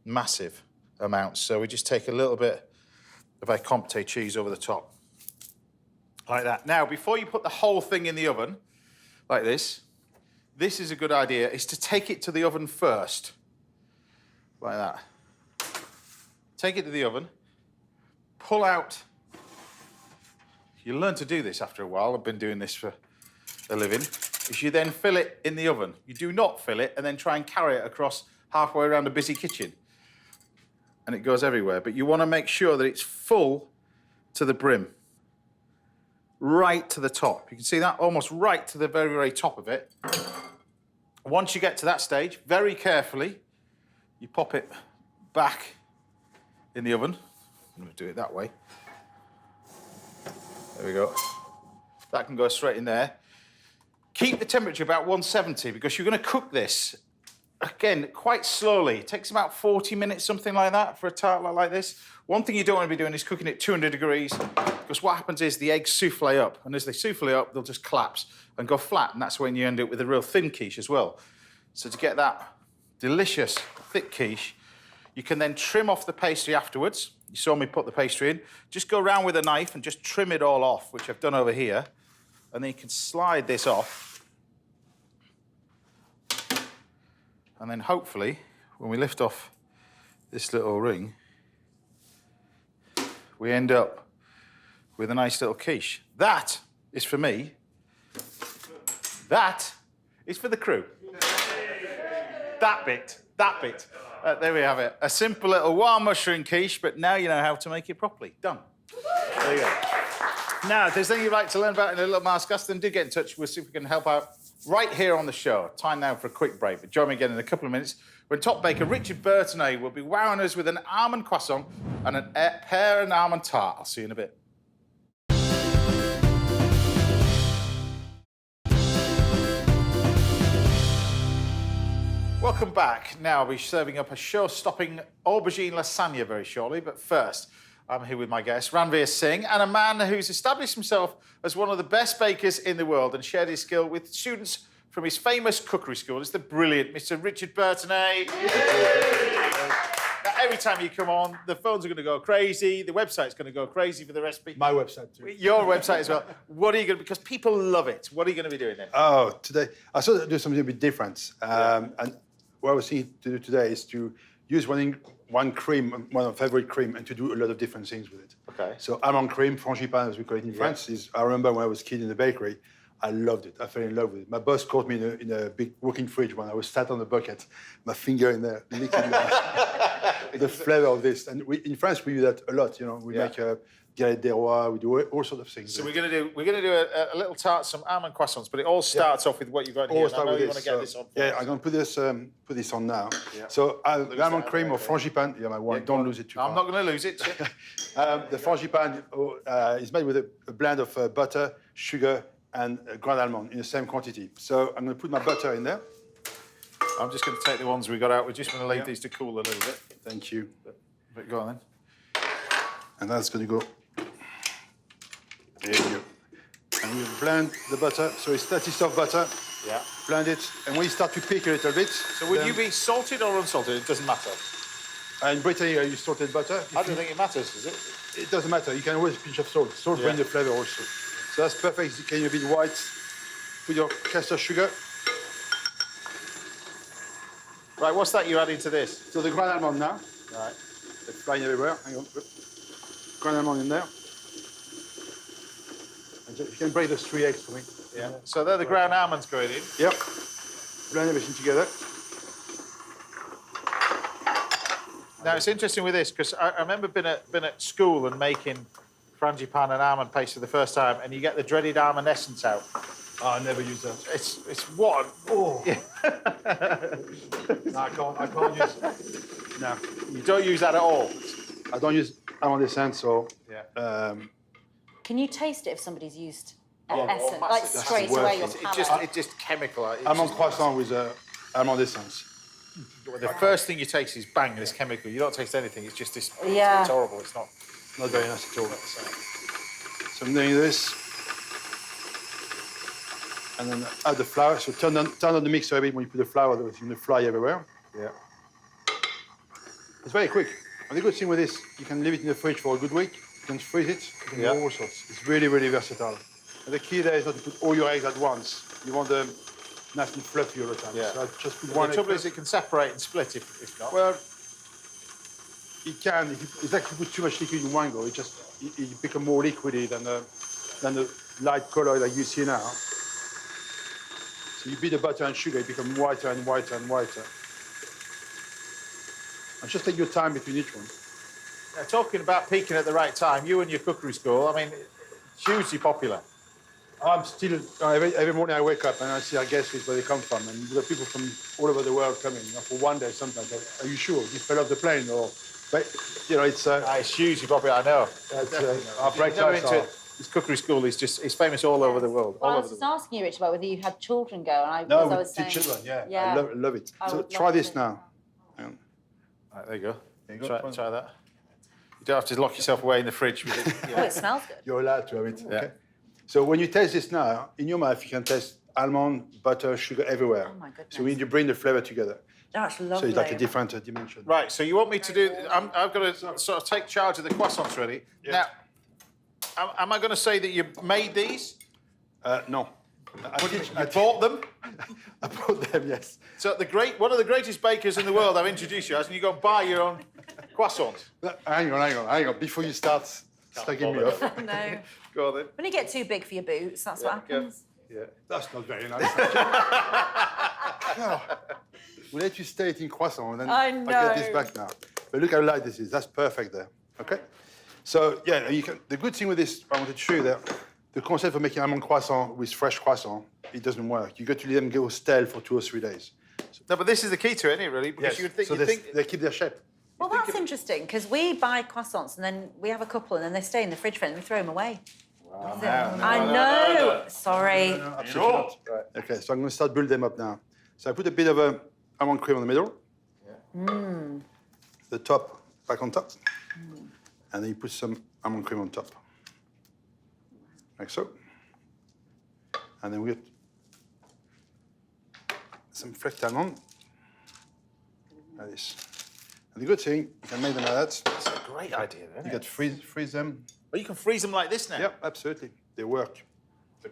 massive amounts. So we just take a little bit of our Comté cheese over the top, like that. Now, before you put the whole thing in the oven, like this is a good idea, is to take it to the oven first, like that. Take it to the oven, pull out. You learn to do this after a while. I've been doing this for a living. Is you then fill it in the oven. You do not fill it and then try and carry it across halfway around a busy kitchen. And it goes everywhere. But you want to make sure that it's full to the brim. Right to the top. You can see that almost right to the very, very top of it. Once you get to that stage, very carefully, you pop it back in the oven. I'm going to do it that way. There we go. That can go straight in there. Keep the temperature about 170 because you're going to cook this, again, quite slowly. It takes about 40 minutes, something like that, for a tartlet like this. One thing you don't want to be doing is cooking it 200 degrees because what happens is the eggs souffle up, and as they souffle up, they'll just collapse and go flat, and that's when you end up with a real thin quiche as well. So to get that delicious, thick quiche, you can then trim off the pastry afterwards. You saw me put the pastry in. Just go around with a knife and just trim it all off, which I've done over here. And then you can slide this off. And then hopefully, when we lift off this little ring, we end up with a nice little quiche. That is for me. That is for the crew. That bit. There we have it. A simple little wild mushroom quiche, but now you know how to make it properly. Done. There you go. Now, if there's anything you'd like to learn about in a little masterclass, then do get in touch. We'll see if we can help out right here on the show. Time now for a quick break, but join me again in a couple of minutes when top baker Richard Burtonay will be wowing us with an almond croissant and a pear and almond tart. I'll see you in a bit. Welcome back. Now I'll be serving up a show-stopping aubergine lasagna very shortly, but first, I'm here with my guest, Ranveer Singh, and a man who's established himself as one of the best bakers in the world and shared his skill with students from his famous cookery school. It's the brilliant Mr. Richard Burtonay. Now, every time you come on, the phones are going to go crazy, the website's going to go crazy for the recipe. My website too. Your website as well. What are you going to, because people love it, what are you going to be doing then? Oh, today, I thought I'd do something a bit different. And what I was thinking to do today is to use one cream, one of my favorite cream, and to do a lot of different things with it. Okay. So almond cream, frangipane, as we call it in France, is, I remember when I was a kid in the bakery, I loved it. I fell in love with it. My boss caught me in a big walking fridge when I was sat on the bucket, my finger in there, licking the flavor of this. And in France, we do that a lot. You know, we make galette des rois, we do all sorts of things. So we're going to do a little tart, some almond croissants, but it all starts off with what you've got here. I know you want to get this on. Yeah, I'm going to put this on now. Yeah. So the almond cream or frangipane, my one, don't lose it too far. I'm not going to lose it. The frangipane is made with a blend of butter, sugar, and ground almond in the same quantity. So I'm going to put my butter in there. I'm just going to take the ones we got out. We're just going to leave these to cool a little bit. Thank you. But go on then. And that's going to go. There you go. And we blend the butter. So it's 30 soft butter. Yeah. Blend it. And when you start to pick a little bit. So would you be salted or unsalted? It doesn't matter. In Britain, you use salted butter. I don't think it matters, does it? It doesn't matter. You can always pinch of salt. Salt brings the flavor also. So that's perfect. It's getting a bit white. Put your caster sugar. Right, what's that you're adding to this? So the ground almond now. Right. It's flying everywhere. Hang on. Ground almond in there. And you can break those 3 eggs for me. Yeah. So they're the ground almonds going in. Yep. Blend everything together. Now it's interesting with this because I remember being at school and making frangipane and almond paste for the first time, and you get the dreaded almond essence out. Oh, I never use that. It's what? Oh. No, I can't use it. No. You don't use that at all? I don't use almond essence or... Yeah. Can you taste it if somebody's used Yeah. essence? Oh, Like massive. straight That's away your worth it. palate? It's just chemical. Almond croissant with almond essence. The first thing you taste is bang, this chemical. You don't taste anything. It's just this. Yeah. It's horrible. It's not. Not very nice at all. So I'm doing this. And then add the flour. So turn on the mixer a bit when you put the flour, it's going to fly everywhere. Yeah. It's very quick. And the good thing with this, you can leave it in the fridge for a good week. You can freeze it. You can do all sorts. It's really, really versatile. And the key there is not to put all your eggs at once. You want them nice and fluffy all the time. Yeah. So I just put The one egg trouble first. is, it can separate and split if not. Well, it can. It's like you put too much liquid in one go. It becomes more liquidy than the light color that you see now. So you beat the butter and sugar, it becomes whiter and whiter and whiter. And just take your time between each one. Now, talking about peaking at the right time, you and your cookery school, I mean, hugely popular. I'm still, every morning I wake up and I see our guest list where they come from. And there are people from all over the world coming. You know, for one day sometimes. Are you sure? You fell off the plane? Or, but, you know, it's hugely popular, I know. Our breakfast are... This cookery school is it's famous all over the world. Well, all I over was the just world. asking you, Rich, about whether you had children go, and I, No, as I we was teach saying, children, yeah. I love it. I So would try love this to. now. Right, there you go. There you go. Try that. You don't have to lock yourself away in the fridge with it. Oh, it smells good. You're allowed to have it. Yeah. Okay. So when you taste this now, in your mouth you can taste almond, butter, sugar everywhere. Oh my goodness. So we need to bring the flavor together. That's lovely. So it's like a different dimension. Right, so you want me to do... I've got to sort of take charge of the croissants ready. Yeah. Now, am I going to say that you made these? No. You bought them? I bought them, yes. So one of the greatest bakers in the world I've introduced you as, and you go and buy your own croissants. Hang on. Before you start slagging me off. No. Go on then. When you get too big for your boots, that's what happens. Yeah, that's not very nice. We'll let you stay eating croissant and then I I'll get this know. back now. But look how light this is. That's perfect there. Okay? So, yeah, you can. The good thing with this, I wanted to show you that the concept of making almond croissant with fresh croissant, it doesn't work. You got to let them go stale for 2 or 3 days. No, but this is the key to it, isn't it, really? Because Yes. you'd think... So they keep their shape. Well, that's interesting, because we buy croissants and then we have a couple and then they stay in the fridge for and we throw them away. I know. Sorry. Absolutely not. Right. Okay, so I'm going to start build them up now. So I put a bit of almond cream in the middle. The top back on top. And then you put some almond cream on top. Like so. And then we get some fresh almond. Like this. And the good thing, you can make them like that. That's a great idea, isn't You it? can freeze them. Well, you can freeze them like this now. Yep, absolutely. They work.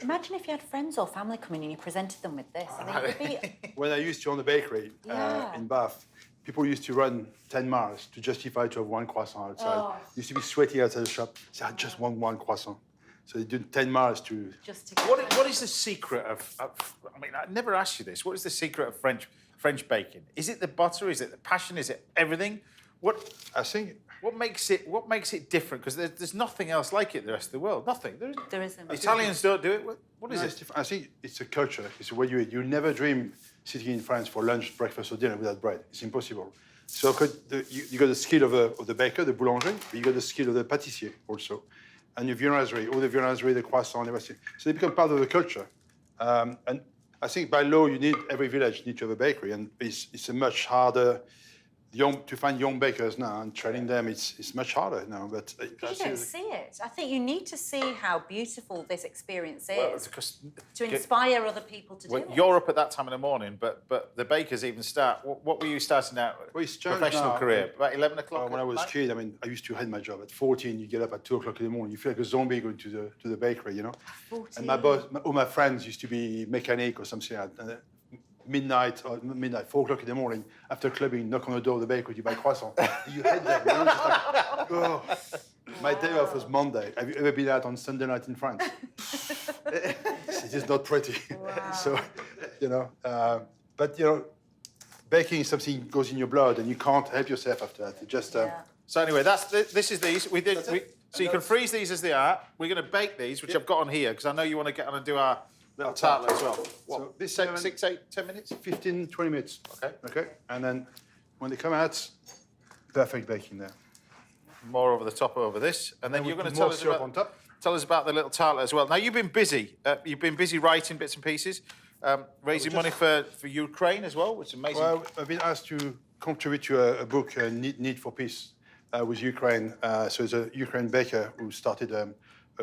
Imagine if you had friends or family coming and you presented them with this. I mean, it would be... When I used to own the bakery Yeah. in Bath, people used to run 10 miles to justify to have one croissant outside. Oh. Used to be sweating outside the shop. Say, I just want one croissant. So they do 10 miles to... Just to What is the secret of... I mean, I never asked you this. What is the secret of French baking? Is it the butter? Is it the passion? Is it everything? I think... What makes it different? Because there's nothing else like it in the rest of the world. Nothing. There isn't. Italians don't do it. What is No, it? it's different. I think it's a culture. It's the way you eat. You'll never dream sitting in France for lunch, breakfast, or dinner without bread. It's impossible. So you got the skill of the baker, the boulanger, but you got the skill of the pâtissier also. and your viennoiserie, all the viennoiserie, the croissant, everything. So they become part of the culture. And I think by law, every village needs to have a bakery, and it's a much harder to find young bakers now, and training them, it's much harder now. But because you don't see it. I think you need to see how beautiful this experience is to inspire other people to do it. You're up at that time in the morning, but the bakers even start. What were you starting out? Professional career about 11 o'clock. When I was a kid, I mean, I used to hate my job. At 14, you get up at 2 o'clock in the morning. You feel like a zombie going to the bakery, you know. 14. And my boss, all my friends used to be mechanic or something. Midnight, 4 o'clock in the morning, after clubbing, knock on the door of the bakery to buy croissant. You hate them. You know? Just like, oh. My day off was Monday. Have you ever been out on Sunday night in France? It is not pretty. Wow. So, you know, but you know, baking is something that goes in your blood, and you can't help yourself after that. It just. So anyway, this is these. So you can freeze these as they are. We're going to bake these, which I've got on here because I know you want to get on and do our little tartlet as well. What? So this 6, 8, 10 minutes? 15, 20 minutes. Okay. And then when they come out, perfect baking there. More over the top over this. And then you're going to tell us about the little tartlet as well. Now, you've been busy. You've been busy writing bits and pieces, raising money for Ukraine as well, which is amazing. Well, I've been asked to contribute to a book, Need for Peace, with Ukraine. So it's a Ukraine baker who started a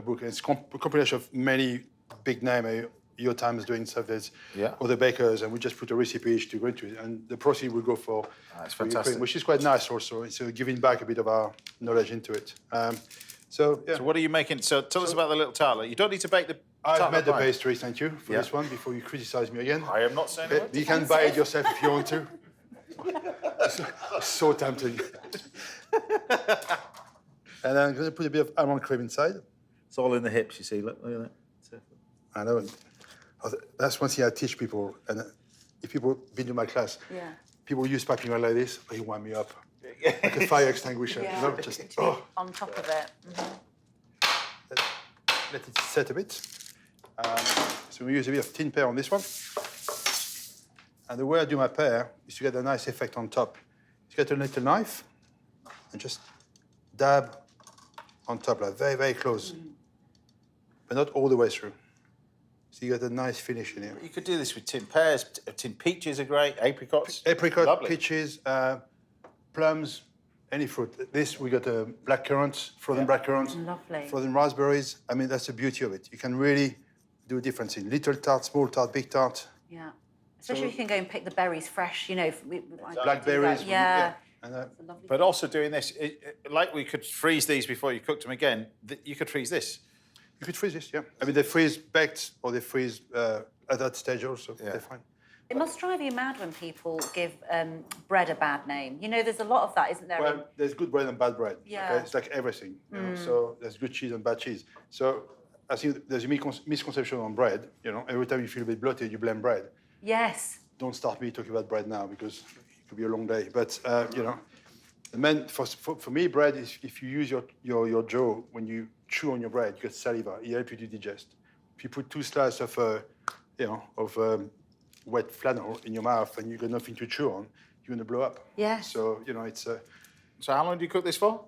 book. And it's a compilation of many big names. Your time is doing stuff. There's other bakers, and we just put a recipe each to go into it, and the proceeds will go for fantastic. Ukraine, which is quite nice. Also, it's giving back a bit of our knowledge into it. So what are you making? So tell us about the little tartlet. You don't need to bake the. I've made the pastry. Thank you for this one. Before you criticize me again, I am not saying a word. You can buy it yourself if you want to. So tempting. And I'm going to put a bit of almond cream inside. It's all in the hips, you see. Look at that. I know. That's one thing I teach people. And if people been to my class, people use piping hot like this, they wind me up. Like a fire extinguisher. Yeah. You know, just on top of it. Let it set a bit. So we use a bit of tin pear on this one. And the way I do my pear is to get a nice effect on top. You get a little knife and just dab on top, like very, very close. But not all the way through. So you get a nice finish in here. You could do this with tin pears, tin peaches are great, apricots. Apricot, peaches, plums, any fruit. This, we got black currants, frozen black currants, Lovely. frozen raspberries. I mean, that's the beauty of it. You can really do a difference in little tart, small tart, big tart. Yeah. Especially if you can go and pick the berries fresh, you know. Blackberries. Yeah. But also doing this, like we could freeze these before you cooked them again, you could freeze this. You could freeze this, yeah. I mean, they freeze baked or they freeze at that stage also. They're fine. It must drive you mad when people give bread a bad name. You know, there's a lot of that, isn't there? Well, there's good bread and bad bread. Yeah. Okay? It's like everything. You know? So there's good cheese and bad cheese. So I think there's a misconception on bread. You know, every time you feel a bit bloated, you blame bread. Yes. Don't start me talking about bread now because it could be a long day. But you know, the main for me, bread is if you use your jaw when you chew on your bread, you get saliva. It helps you to digest. If you put 2 slices of wet flannel in your mouth and you got nothing to chew on, you're gonna blow up. Yes. So you know it's. So how long do you cook this for?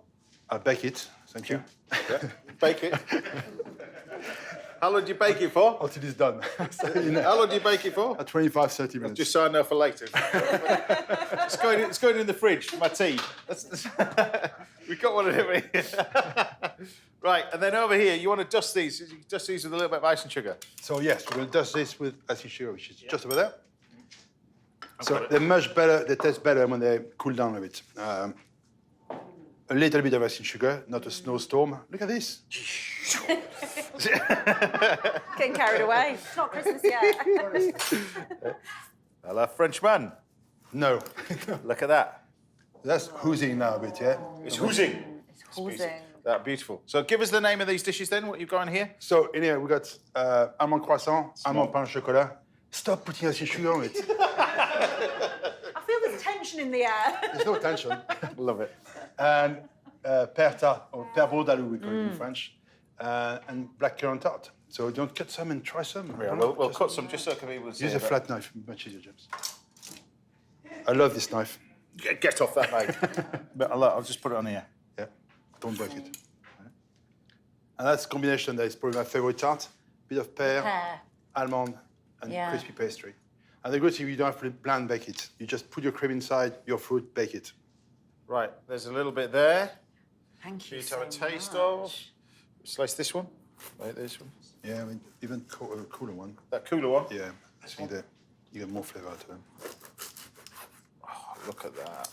I bake it. Thank you. Yeah. Bake it. How long do you bake it for? Until it's done. How long do you bake it for? 25, 30 minutes. Just so I know for later. It's going in the fridge for my tea. We've got one of them here. Right, and then over here, you want to dust these. You dust these with a little bit of icing sugar. So yes, we're going to dust this with icing sugar, which is just over there. So they're much better, they taste better when they cool down a bit. A little bit of icing sugar, not a snowstorm. Look at this. Getting carried away. It's not Christmas yet. Hello, Frenchman. No. Look at that. That's oozing now a bit, yeah? It's oozing. It's oozing. That's beautiful. So give us the name of these dishes then, what you've got in here. So in here we got almond croissant, almond pain au chocolat. Stop putting icing sugar on it. I feel there's tension in the air. There's no tension. Love it. And pear tart, or pear bordalou we call it in French, and blackcurrant tart. So don't cut some and try some. Yeah, we'll cut some just so people see. Use a flat knife, much easier, James. I love this knife. Get off that, mate. But I'll just put it on here. Yeah, don't break it. And that's a combination that is probably my favorite tart. Bit of pear, almond, and crispy pastry. And the good thing, you don't have to bland bake it. You just put your cream inside, your fruit, bake it. Right, there's a little bit there. Thank you to so have a taste much. of. Slice this one. Right, this one. Yeah, I mean, even cooler one. That cooler one? Yeah, I think that you get more flavour to them. Oh, look at that.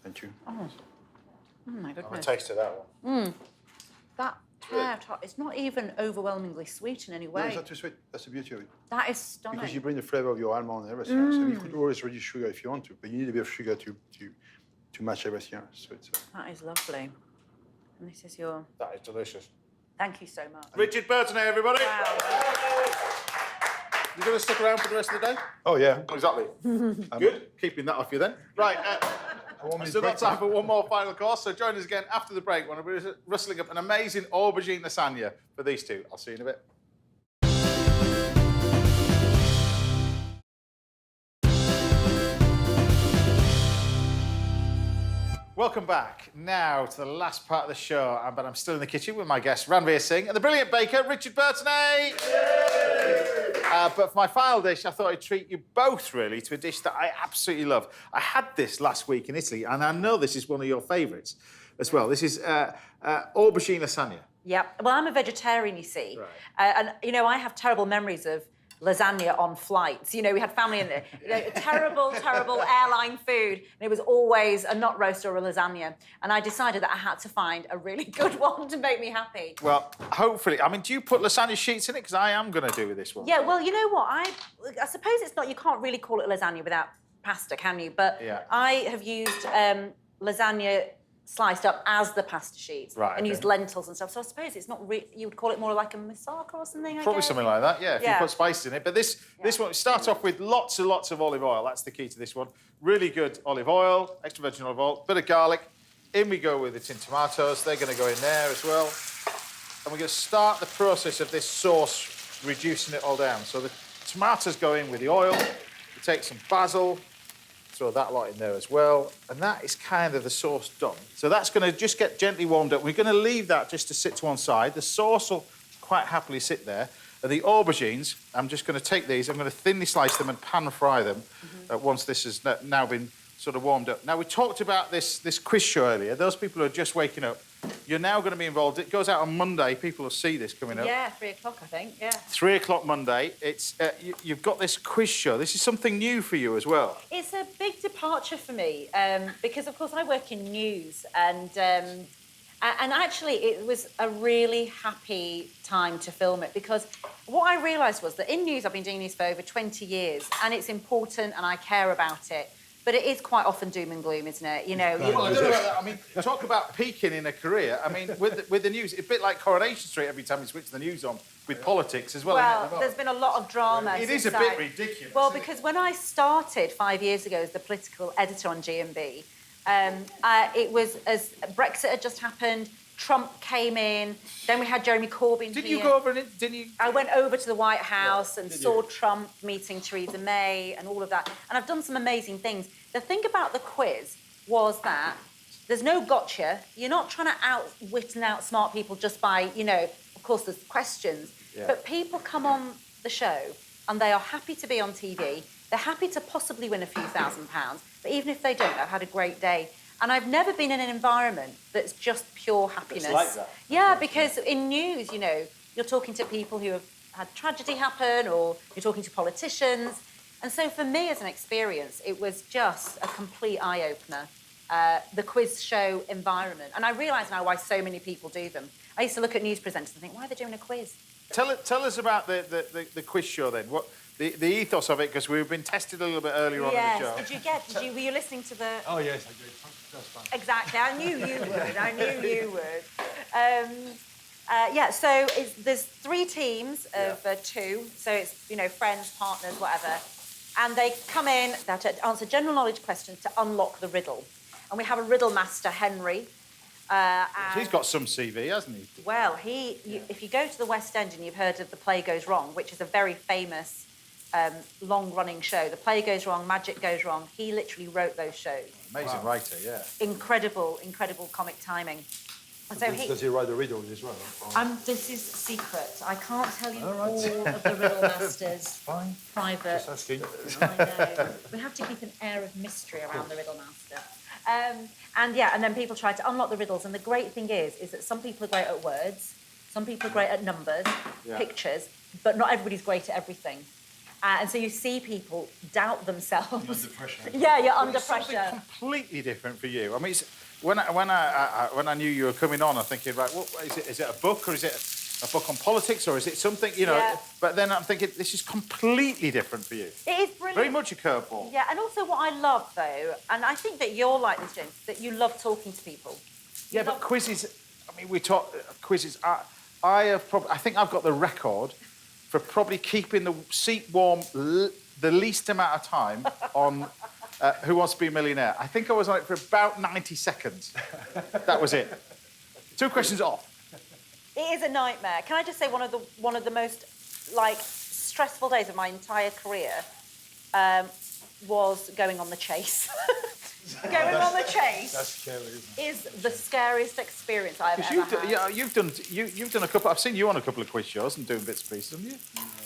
Thank you. Oh my goodness. Have a taste of that one. That pear tart, it's not even overwhelmingly sweet in any way. No, it's not too sweet. That's the beauty of it. That is stunning. Because you bring the flavour of your almond and everything. So you could always reduce sugar if you want to, but you need a bit of sugar to match everything else. So it's, That is lovely. And this is your... That is delicious. Thank you so much. Richard Burton, everybody. Wow. You going to stick around for the rest of the day? Oh, yeah. Exactly. Good. Keeping that off you then. Right. I've still got time for one more final course, so join us again after the break when we're rustling up an amazing aubergine lasagna for these two. I'll see you in a bit. Welcome back now to the last part of the show, but I'm still in the kitchen with my guest Ranveer Singh and the brilliant baker Richard Burton. But for my final dish, I thought I'd treat you both really to a dish that I absolutely love. I had this last week in Italy, and I know this is one of your favourites as well. This is aubergine lasagna. Yep. Well, I'm a vegetarian, you see. Right. And, you know, I have terrible memories of lasagna on flights. You know, we had family in there. You know, terrible, terrible airline food. And it was always a nut roast or a lasagna. And I decided that I had to find a really good one to make me happy. Well, hopefully. I mean, do you put lasagna sheets in it? Because I am going to do with this one. Yeah, well, you know what? I suppose it's not, you can't really call it lasagna without pasta, can you? But I have used lasagna sliced up as the pasta sheets and used lentils and stuff. So I suppose it's not you would call it more like a moussaka or something, I Probably guess. something like that, yeah, if you put spices in it. But this one starts off with lots and lots of olive oil. That's the key to this one. Really good olive oil, extra virgin olive oil, bit of garlic. In we go with the tin tomatoes. They're going to go in there as well. And we're going to start the process of this sauce, reducing it all down. So the tomatoes go in with the oil. We take some basil, throw that lot in there as well. And that is kind of the sauce done. So that's going to just get gently warmed up. We're going to leave that just to sit to one side. The sauce will quite happily sit there. And the aubergines, I'm just going to take these, I'm going to thinly slice them and pan fry them once this has now been sort of warmed up. Now, we talked about this quiz show earlier. Those people who are just waking up, you're now going to be involved. It goes out on Monday. People will see this coming up. Yeah, 3 o'clock, I think, yeah. 3 o'clock Monday. It's you've got this quiz show. This is something new for you as well. It's a big departure for me because, of course, I work in news and actually it was a really happy time to film it because what I realised was that in news, I've been doing news for over 20 years and it's important and I care about it. But it is quite often doom and gloom, isn't it? You know. Well, I don't know about that. I mean, talk about peaking in a career. I mean, with the news, it's a bit like Coronation Street every time you switch the news on with politics as well. Well, there's been a lot of drama. It is a bit ridiculous. Well, because when I started 5 years ago as the political editor on G&B, it was as Brexit had just happened. Trump came in, then we had Jeremy Corbyn. Didn't you go over and didn't you? I went over to the White House and saw Trump meeting Theresa May and all of that. And I've done some amazing things. The thing about the quiz was that there's no gotcha. You're not trying to outwit and outsmart people just by, you know, of course there's questions. Yeah. But people come on the show and they are happy to be on TV. They're happy to possibly win a few £1,000s. But even if they don't, I've had a great day. And I've never been in an environment that's just pure happiness. It's like that. Yeah, because in news, you know, you're talking to people who have had tragedy happen or you're talking to politicians. And so for me as an experience, it was just a complete eye-opener, the quiz show environment. And I realise now why so many people do them. I used to look at news presenters and think, why are they doing a quiz? Tell us about the quiz show then. What the ethos of it, because we've been tested a little bit earlier on in the show. Were you listening to the... Oh, yes, I did. That's fine. Exactly, I knew you would, I knew you would. So there's 3 teams of 2, so it's, you know, friends, partners, whatever. And they come in, they have to answer general knowledge questions to unlock the riddle. And we have a riddle master, Henry. He's got some CV, hasn't he? Well, if you go to the West End and you've heard of The Play Goes Wrong, which is a very famous long-running show, The Play Goes Wrong, Magic Goes Wrong, he literally wrote those shows. Amazing writer, yeah. Incredible, incredible comic timing. So Does he write the riddles as well? This is secret. I can't tell you All all right. of the riddle masters' Fine. private. Just asking. I know. We have to keep an air of mystery around the riddle master. And then people try to unlock the riddles. And the great thing is that some people are great at words, some people are great at numbers, pictures, but not everybody's great at everything. And so you see people doubt themselves. You're under pressure. Yeah, you're under It's something pressure. completely different for you. I mean, it's, when I knew you were coming on, I'm thinking, right, what is it a book, or is it a book on politics, or is it something, you know? Yeah. But then I'm thinking, this is completely different for you. It is brilliant. Very much a curveball. Yeah, and also what I love, though, and I think that you're like this, James, that you love talking to people. Yeah, but quizzes, I mean, we talk quizzes. I think I've got the record for probably keeping the seat warm the least amount of time on Who Wants to Be a Millionaire. I think I was on it for about 90 seconds. That was it. 2 questions off. It is a nightmare. Can I just say one of the most stressful days of my entire career was going on the chase. Going on the chase That's scary, isn't it? is the scariest experience I've ever had. Yeah, you've done a couple. I've seen you on a couple of quiz shows and doing bits and pieces, haven't you?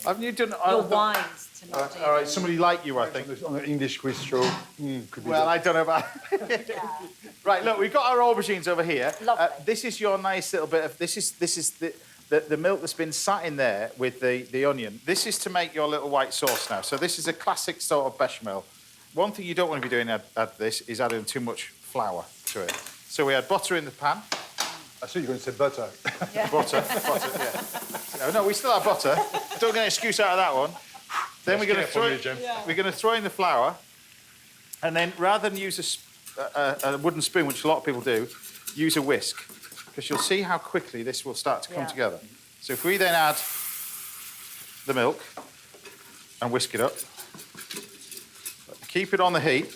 Haven't you done? You're wise to not do All right, them. somebody like you, I think. On an English quiz show. Could be Well, that. I don't know about. Right, look, we've got our aubergines over here. Lovely. This is your nice little bit of. This is the milk that's been sat in there with the onion. This is to make your little white sauce now. So this is a classic sort of bechamel. One thing you don't want to be doing at this is adding too much flour to it. So we had butter in the pan. I thought you were going to say butter. Yeah. Butter, yeah. No, we still have butter. Don't get an excuse out of that one. Then we're going to throw. We're going to throw in the flour, and then rather than use a wooden spoon, which a lot of people do, use a whisk, because you'll see how quickly this will start to come together. So if we then add the milk and whisk it up, keep it on the heat,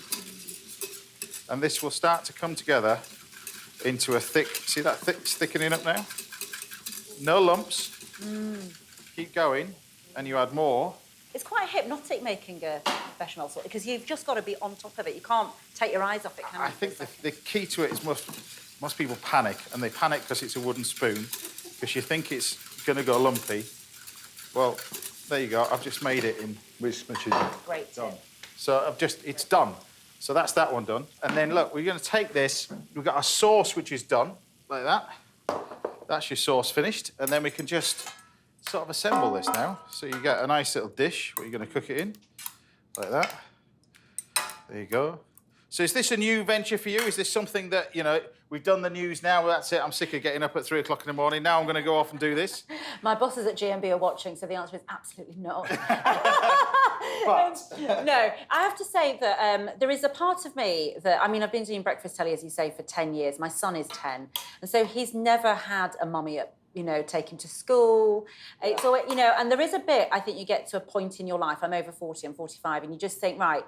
and this will start to come together into a thick. See that thickening up now? No lumps. Keep going, and you add more. It's quite hypnotic making a bechamel sauce because you've just got to be on top of it. You can't take your eyes off it, can you? I think the key to it is most people panic, and they panic because it's a wooden spoon, because you think it's going to go lumpy. Well, there you go. I've just made it in Whisk machine. Great tip. So it's done. So that's that one done. And then look, we're going to take this. We've got our sauce, which is done, like that. That's your sauce finished. And then we can just sort of assemble this now. So you get a nice little dish where you're going to cook it in, like that. There you go. So is this a new venture for you? Is this something that, you know, we've done the news now, that's it, I'm sick of getting up at 3 o'clock in the morning, now I'm going to go off and do this? My bosses at GMB are watching, so the answer is absolutely not. But No, I have to say that there is a part of me that, I mean, I've been doing breakfast telly, as you say, for 10 years. My son is 10, and so he's never had a mummy up, you know, take him to school. It's always, you know, and there is a bit, I think you get to a point in your life, I'm over 40, I'm 45, and you just think, right,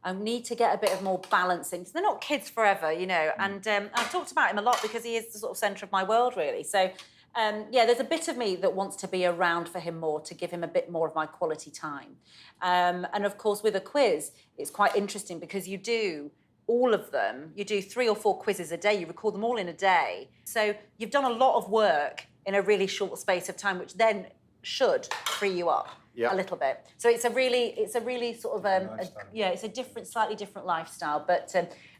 I need to get a bit of more balance in. So they're not kids forever, you know, and I've talked about him a lot because he is the sort of centre of my world, really. So, yeah, there's a bit of me that wants to be around for him more, to give him a bit more of my quality time. And, of course, with a quiz, it's quite interesting because you do all of them. You do 3 or 4 quizzes a day. You record them all in a day. So you've done a lot of work in a really short space of time, which then should free you up a little bit. So it's a really sort of it's a different, slightly different lifestyle. But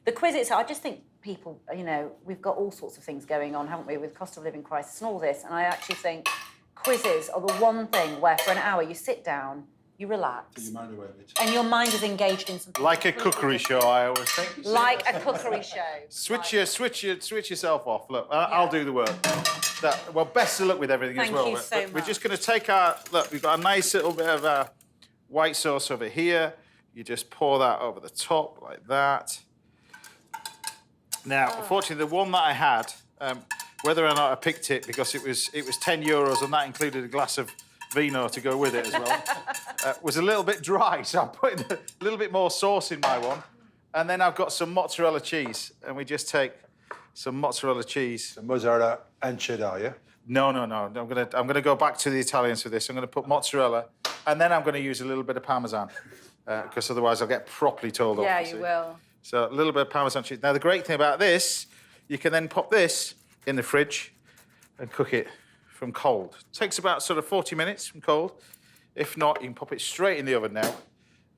the quiz itself, I just think people, you know, we've got all sorts of things going on, haven't we, with cost of living crisis and all this. And I actually think quizzes are the one thing where for an hour you sit down, you relax. Get your mind away a bit. And your mind is engaged in something. like a cookery show, I always think. Like a cookery show. Switch yourself off. Look, I'll do the work. Well, best of luck with everything as well. Thank you so We're just going to take look, we've got a nice little bit of white sauce over here. You just pour that over the top like that. Now, unfortunately, the one that I had, whether or not I picked it because it was €10 and that included a glass of vino to go with it as well, was a little bit dry, so I'm putting a little bit more sauce in my one. And then I've got some mozzarella cheese, and we just take some mozzarella cheese. So mozzarella and cheddar, yeah? No. I'm gonna go back to the Italians for this. I'm gonna put mozzarella, and then I'm gonna use a little bit of Parmesan, because otherwise I'll get properly told off. Yeah, you will. So a little bit of Parmesan cheese. Now the great thing about this, you can then pop this in the fridge and cook it from cold. Takes about sort of 40 minutes from cold. If not, you can pop it straight in the oven now.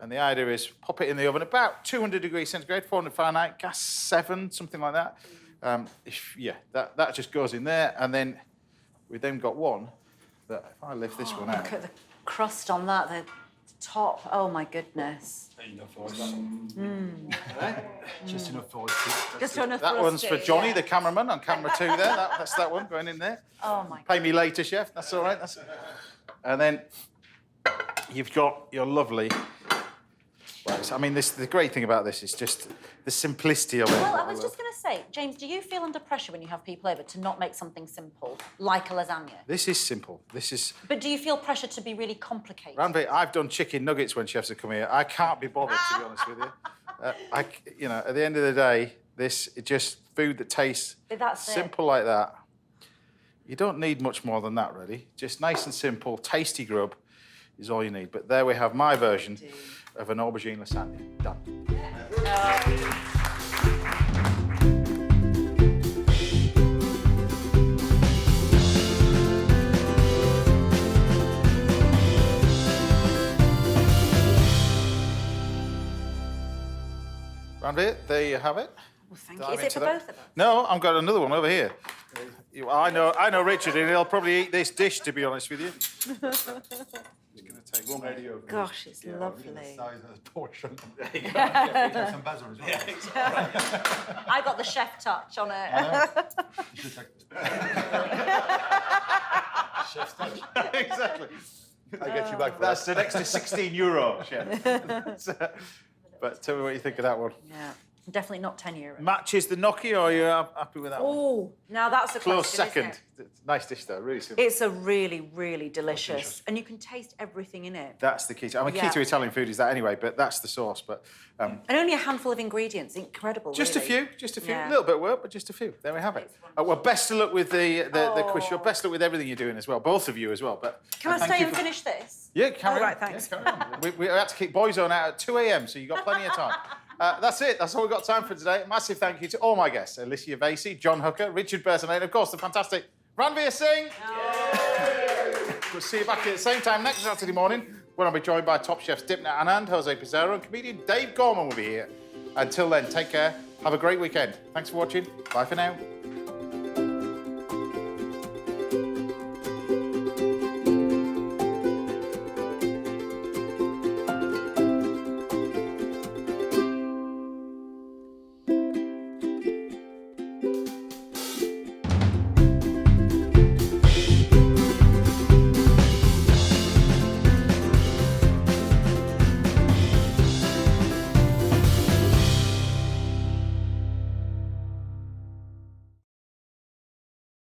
And the idea is pop it in the oven about 200 degrees centigrade, 400 Fahrenheit, gas 7, something like that. That just goes in there. And then we've then got one that, if I lift this one out. Look at the crust on that, the top. Oh, my goodness. Just enough for us. Just enough That for us one's to, for Johnny, yeah. the cameraman, on camera 2 there. That's that one going in there. Oh, my Pay me later, chef. That's all right. And then you've got your lovely... I mean, the great thing about this is just the simplicity of it. Well, I was just going to say, James, do you feel under pressure when you have people over to not make something simple, like a lasagna? This is simple. This is... But do you feel pressure to be really complicated? Ranvi, I've done chicken nuggets when chefs have come here. I can't be bothered, to be honest with you. At the end of the day, this is just food that tastes simple like that. You don't need much more than that, really. Just nice and simple, tasty grub is all you need. But there we have my version of an aubergine lasagna. Done. Ranvi, there you have it. Well, thank you. Is it for both of us? No, I've got another one over here. I know Richard, and he'll probably eat this dish, to be honest with you. Just going to take one. Gosh, it's lovely. The size of the portion. Some basil as well. I got the chef touch on it. Chef's touch. Exactly. I get you back for That's that. an extra €16, chef. But tell me what you think of that one. Yeah, definitely not €10. Matches the gnocchi, or are you happy with that one? Oh, now that's a Close question, second. isn't it? Nice dish, though. Really simple. It's a really, really delicious, and you can taste everything in it. That's the key. I mean, key Yeah. to Italian food is that anyway, but that's the sauce. But And only a handful of ingredients. Incredible. just really. a few. Yeah. A little bit of work, but just a few. There we have it. Well, best of luck with the quiz. Best of luck with everything you're doing as well. Both of you as well. But Can I thank stay you and for- finish this? Yeah, carry on. Right, thanks. Yeah, carry on. we had to kick Boyzone out at 2 a.m, so you've got plenty of time. That's it. That's all we've got time for today. Massive thank you to all my guests, Alicia Vasey, John Hooker, Richard Burton, and of course the fantastic Ranveer Singh. We'll see you back at the same time next Saturday morning, when I'll be joined by top chefs Dipna Anand, Jose Pizarro, and comedian Dave Gorman will be here. Until then, take care. Have a great weekend. Thanks for watching. Bye for now.